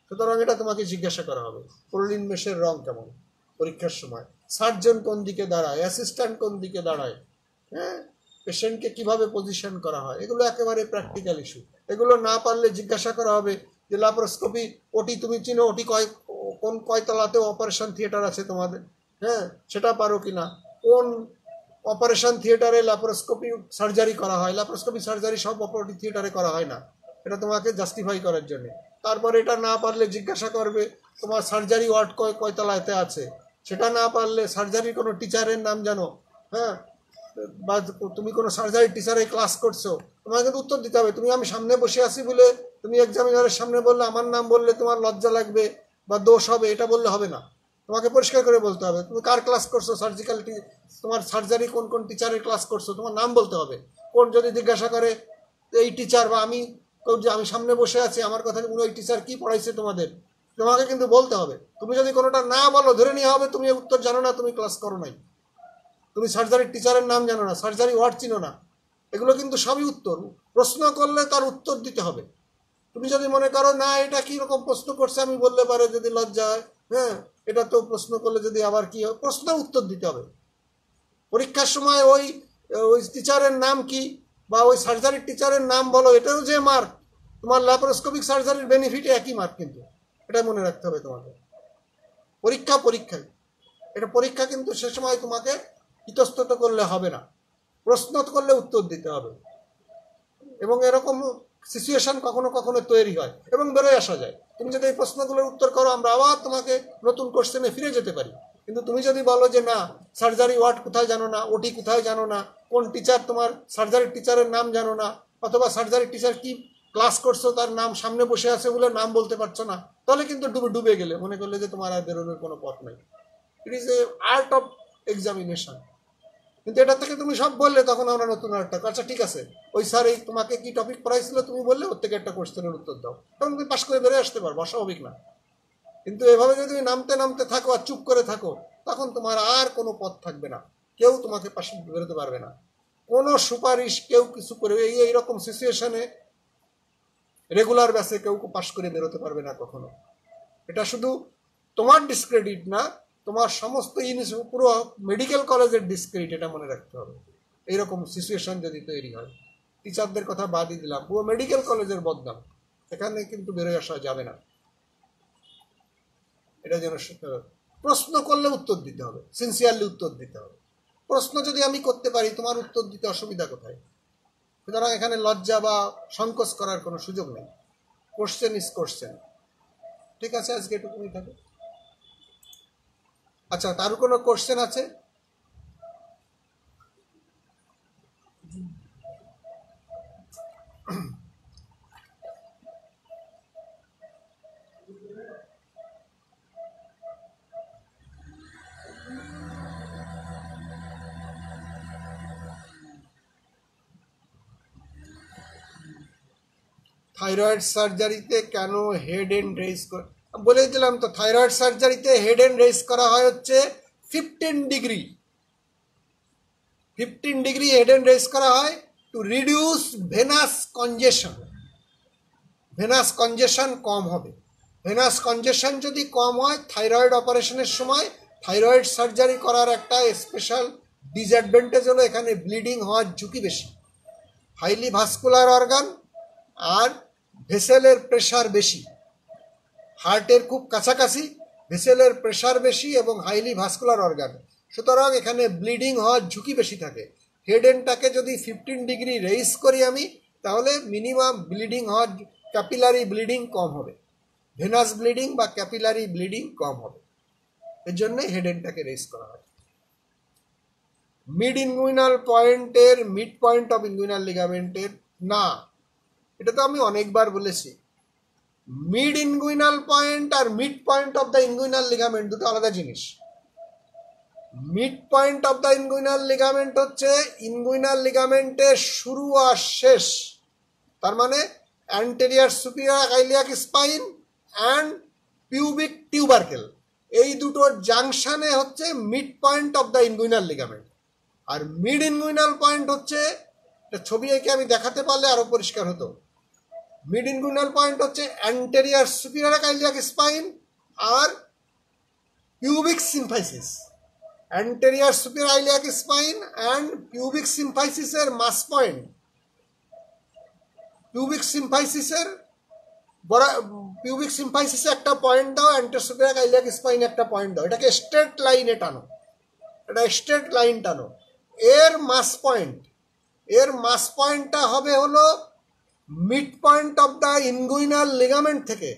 সুতরাং এটা তোমাকে জিজ্ঞাসা করা হবে প্রোলিন মেশের রং কেমন পরীক্ষার সময়, সার্জন কোন দিকে দাঁড়ায়, অ্যাসিস্ট্যান্ট কোন দিকে দাঁড়ায়, হ্যাঁ, পেশেন্টকে কিভাবে পজিশন করা হয়, এগুলো একেবারে প্র্যাকটিক্যাল ইস্যু। এগুলো না পারলে জিজ্ঞাসা করা হবে যে ল্যাপারোস্কোপি, ওটি তুমি চিনো, ওটি কয়তলাতে অপারেশন থিয়েটার আছে তোমাদের, হ্যাঁ, সেটা পারো কিনা, কোন অপারেশন থিয়েটারে ল্যাপারোস্কোপি সার্জারি করা হয়, ল্যাপারোস্কোপি সার্জারি সব অপারেটিভ থিয়েটারে করা হয় না, এটা তোমাকে জাস্টিফাই করার জন্য। তারপরে এটা না পারলে জিজ্ঞাসা করবে তোমার সার্জারি ওয়ার্ড কয়তলাতে আছে, সেটা না পারলে সার্জারির কোনো টিচারের নাম জানো, হ্যাঁ, বা তুমি কোনো সার্জারি টিচারে ক্লাস করছো, তোমাকে কিন্তু উত্তর দিতে হবে। তুমি আমি সামনে বসে আছি বলে তুমি এক্সামিনারের সামনে বললে, আমার নাম বললে তোমার লজ্জা লাগবে বা দোষ হবে, এটা বললে হবে না। তোমাকে পরিষ্কার করে বলতে হবে তুমি কার ক্লাস করছো, সার্জিক্যাল, তোমার সার্জারি কোন কোন টিচারের ক্লাস করছো, তোমার নাম বলতে হবে। কোন যদি জিজ্ঞাসা করে এই টিচার, বা আমি আমি সামনে বসে আছি, আমার কথা ওই টিচার কি পড়াইছে তোমাদের, তোমাকে কিন্তু বলতে হবে। তুমি যদি কোনোটা না বলো, ধরে নেওয়া হবে তুমি উত্তর জানো না, তুমি ক্লাস করো নাই, তুমি সার্জারির টিচারের নাম জানো না, সার্জারি ওয়ার্ড চিনো না। এগুলো কিন্তু সবই উত্তর, প্রশ্ন করলে তার উত্তর দিতে হবে। তুমি যদি মনে করো না এটা কি রকম প্রশ্ন করছে আমি বললে পারে যদি লজ্জা হয়, হ্যাঁ, এটা তো প্রশ্ন করলে যদি আবার কি হয়, প্রশ্নের উত্তর দিতে হবে। পরীক্ষার সময় ওই ওই টিচারের নাম কি বা ওই সার্জারির টিচারের নাম বলো, এটাও যে মার্ক, তোমার ল্যাপারোস্কোপিক সার্জারির বেনিফিটে একই মার্ক, কিন্তু এটা মনে রাখতে হবে তোমাকে। পরীক্ষায় এটা পরীক্ষা, কিন্তু সে সময় তোমাকে ইতস্তত করলে হবে না, প্রশ্ন করলে উত্তর দিতে হবে। এবং এরকম সিচুয়েশন কখনো কখনো তৈরি হয় এবং বেরোয় আসা যায়। তুমি যদি এই প্রশ্নগুলোর উত্তর করো, আমরা আবার তোমাকে নতুন কোশ্চেনে ফিরে যেতে পারি। কিন্তু তুমি যদি বলো যে না, সার্জারি ওয়ার্ড কোথায় জানো না, ওটি কোথায় জানো না, কোন টিচার তোমার সার্জারির টিচারের নাম জানো না, অথবা সার্জারির টিচার কি ক্লাস করছো তার নাম সামনে বসে আছে বলে নাম বলতে পারছো না, তাহলে কিন্তু ডুবে গেলে, মনে করলে যে তোমার আর বেরোনোর কোনো পথ নেই। ইট is A art of examination. কিন্তু এটা থেকে তুমি সব বললে, তখন আমরা নতুন একটা, আচ্ছা ঠিক আছে, ওই স্যার এই তোমাকে কি টপিক পড়াইছিল তুমি বললে, ওর থেকে একটা কোশ্চেনের উত্তর দাও, তখন তুমি পাশ করে বেরিয়ে আসতে পারবো, অস্বাভাবিক না। কিন্তু এভাবে যদি তুমি নামতে নামতে থাকো আর চুপ করে থাকো, তখন তোমার আর কোনো পথ থাকবে না, কেউ তোমাকে পাশে বেরোতে পারবে না, কোনো সুপারিশ কেউ কিছু করে এইরকম সিচুয়েশনে রেগুলার ব্যাসে কেউ পাশ করে বেরোতে পারবে না কখনো। এটা শুধু তোমার ডিসক্রেডিট না, তোমার সমস্ত পুরো মেডিকেল কলেজের ডিসক্রেডিট, এটা মনে রাখতে হবে। এইরকম সিচুয়েশন যদি তৈরি হয়, টিচারদের কথা বাদই দিলাম, পুরো মেডিকেল কলেজের বদনাম, এখানে কিন্তু বেরোয় আসা যাবে না। এটা যেন প্রশ্ন করলে উত্তর দিতে হবে, সিনসিয়ারলি উত্তর দিতে হবে। প্রশ্ন যদি আমি করতে পারি, তোমার উত্তর দিতে অসুবিধা কোথায়? সুতরাং এখানে লজ্জা বা সংকোচ করার কোনো সুযোগ নেই। Question is question. ঠিক আছে, আজকে এটুকুই থাকে। আচ্ছা, তার কোনো কোশ্চেন আছে? থাইরয়েড সার্জারিতে কেন হেড এন্ড রেইজ করে বলে দিলাম তো। থাইরয়েড সার্জারিতে হেড এন্ড রেইজ করা হয় হচ্ছে 15 degree. 15 degree head end raise করা হয় to reduce venous congestion. Venous congestion কম হবে। ভেনাস কনজেশন যদি কম হয়, থাইরয়েড অপারেশনের সময় থাইরয়েড সার্জারি করার একটা স্পেশাল ডিসঅ্যাডভান্টেজ হলো এখানে ব্লিডিং হওয়ার ঝুঁকি বেশি। হাইলি ভাস্কুলার অর্গান আর ভেসেলের প্রেশার বেশি, হার্টের খুব কাছাকাছি, ভেসেলের প্রেশার বেশি এবং হাইলি ভাস্কুলার অর্গান, সুতরাং এখানে ব্লিডিং হওয়ার ঝুঁকি বেশি থাকে। হেড এন্ডটাকে যদি 15 ডিগ্রি রেইজ করি আমি, তাহলে মিনিমাম ব্লিডিং হওয়ার, ক্যাপিলারি ব্লিডিং কম হবে, ভেনাস ব্লিডিং বা ক্যাপিলারি ব্লিডিং কম হবে। এর জন্যই হেড এন্ডটাকে রেইজ করা হয়। মিড ইনগুইনাল পয়েন্টের, মিড পয়েন্ট অফ ইনগুইনাল লিগামেন্টের না, এটা তো আমি অনেকবার বলেছি। মিড ইনগুইনাল পয়েন্ট আর mid point of the inguinal ligament দুটো আলাদা জিনিস। Mid point of the inguinal ligament হচ্ছে ইনগুইনাল লিগামেন্টের শুরু আর শেষ, তার মানে anterior superior iliac spine and pubic tubercle, এই দুটোর জাংশনে হচ্ছে mid point of the inguinal ligament. আর মিড ইনগুইনাল পয়েন্ট হচ্ছে, এটা ছবি এঁকে আমি দেখাতে পারলে আরো পরিষ্কার হতো। মিড ইনগুইনাল পয়েন্ট হচ্ছে অ্যান্টেরিয়র সুপিরিয়র ইলিয়াক স্পাইন আর pubic symphysis. Anterior superior iliac spine and pubic সিম্ফাইসিসের মাস পয়েন্ট, পিউবিক সিম্ফাইসিসের পিউবিক সিম্ফাইসিসে একটা পয়েন্ট দাও, অ্যান্টেরিয়র সুপিরিয়র ইলিয়াক স্পাইনে একটা পয়েন্ট দাও, এটাকে স্ট্রেট লাইনে টানো, এটা স্ট্রেট লাইন টানো। এর মাস পয়েন্টটা হবে হলো mid point of the inguinal ligament থেকে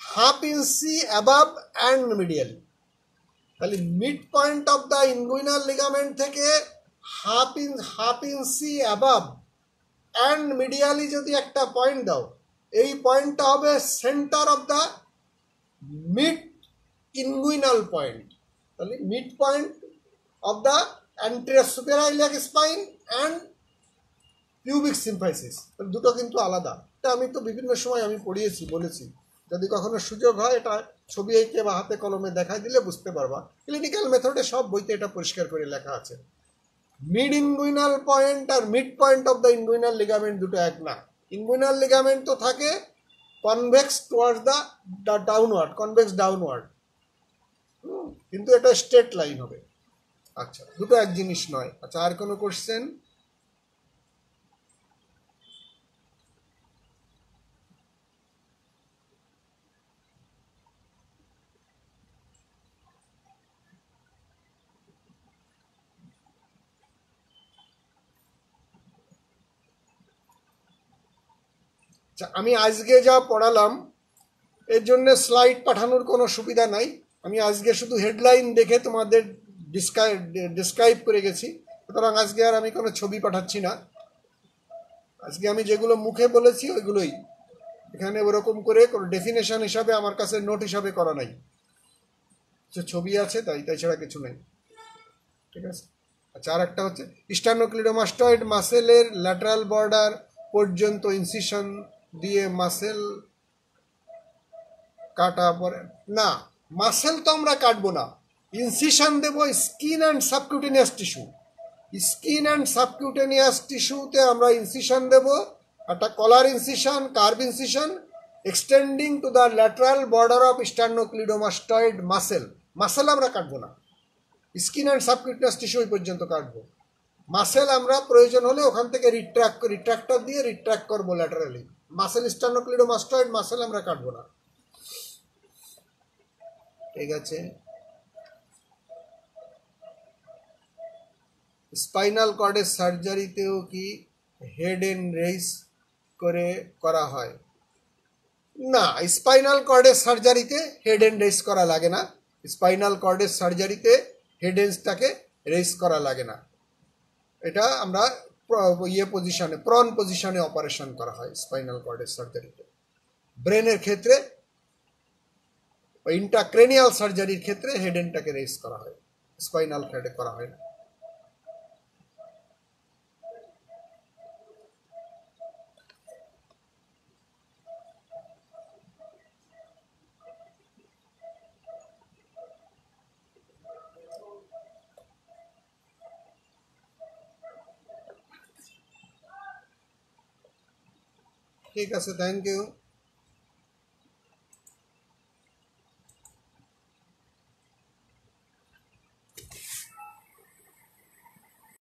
1/2 ইঞ্চি অ্যাবাভ অ্যান্ড মিডিয়ালি। তাহলে mid point of the inguinal ligament থেকে 1/2 ইঞ্চি অ্যাবাভ অ্যান্ড মিডিয়ালি যদি একটা পয়েন্ট দাও, এই পয়েন্টটা হবে centre of the mid inguinal point. তাহলে mid point of the anterior superior iliac spine and pubic symphysis, দুটো কিন্তু আলাদা। এটা আমি তো বিভিন্ন সময় আমি পড়িয়েছি, বলেছি। যদি কখনো সুযোগ হয় এটা ছবি এঁকে বা হাতে কলমে দেখাই দিলে বুঝতে পারবা। ক্লিনিক্যাল মেথডে সব বইতে এটা পরিষ্কার করে লেখা আছে। মিড ইনগুইনাল পয়েন্ট আর mid point of the inguinal ligament দুটো এক না। ইনগুইনাল লিগামেন্ট তো থাকে convex towards the downward, convex downward, কিন্তু এটা স্ট্রেট লাইন হবে। আচ্ছা, দুটো এক জিনিস নয়। আচ্ছা, আর কোনো কোশ্চেন? আমি আজকে যা পড়ালাম এর জন্য স্লাইড পাঠানোর কোনো সুবিধা নাই। আমি আজকে শুধু হেডলাইন দেখে তোমাদের ডিসক্রাইব করে গেছি, সুতরাং আজকে আর আমি কোনো ছবি পাঠাচ্ছি না। আজকে আমি যেগুলো মুখে বলেছি ওইগুলোই, এখানে ওরকম করে কোনো ডেফিনেশন হিসাবে আমার কাছে নোট হিসাবে করা নাই, ছবি আছে তাই ছাড়া কিছু নেই। ঠিক আছে। আচ্ছা, আর একটা হচ্ছে স্টার্নোক্লিডোমাস্টয়েড মাসেলের ল্যাটারাল বর্ডার পর্যন্ত ইনসিশন দিয়ে মাসেল কাটা পরে না, মাসেল তো আমরা কাটবো না, ইনসিশন দেবো skin and subcutaneous tissue. Skin and subcutaneous টিস্যুতে আমরা ইনসিশন দেবো, একটা collar incision, curve incision extending to the lateral border of sternocleidomastoid muscle. Muscle আমরা কাটবো না, স্কিন অ্যান্ড সাবকিউটেনিয়াস টিস্যু ওই পর্যন্ত কাটবো। মাসেল আমরা প্রয়োজন হলে ওখান থেকে রিট্রাক্টর দিয়ে রিট্রাক্ট করবো ল্যাটারালি। মাসেল স্টার্নোক্লিডোমাস্টয়েড মাসেল আমরা কাটবো না। ঠিক আছে। স্পাইনাল কর্ডের সার্জারিতেও কি হেড এন্ড রেইজ করে করা হয়? না, স্পাইনাল কর্ডের সার্জারিতে হেড এন্ড রেইজ করা লাগে না। স্পাইনাল কর্ডের সার্জারিতে হেড এন্ডটাকে রেইজ করা লাগে না। এটা আমরা পজিশনে, প্রন পজিশনে অপারেশন করা হয় স্পাইনাল কর্ডের সার্জারিতে। ব্রেনের ক্ষেত্রে, ইন্ট্রাক্রেনিয়াল সার্জারির ক্ষেত্রে হেড এন্ডটাকে রেইজ করা হয়, স্পাইনাল কর্ডে করা হয় না। ঠিক আছে, থ্যাংক ইউ।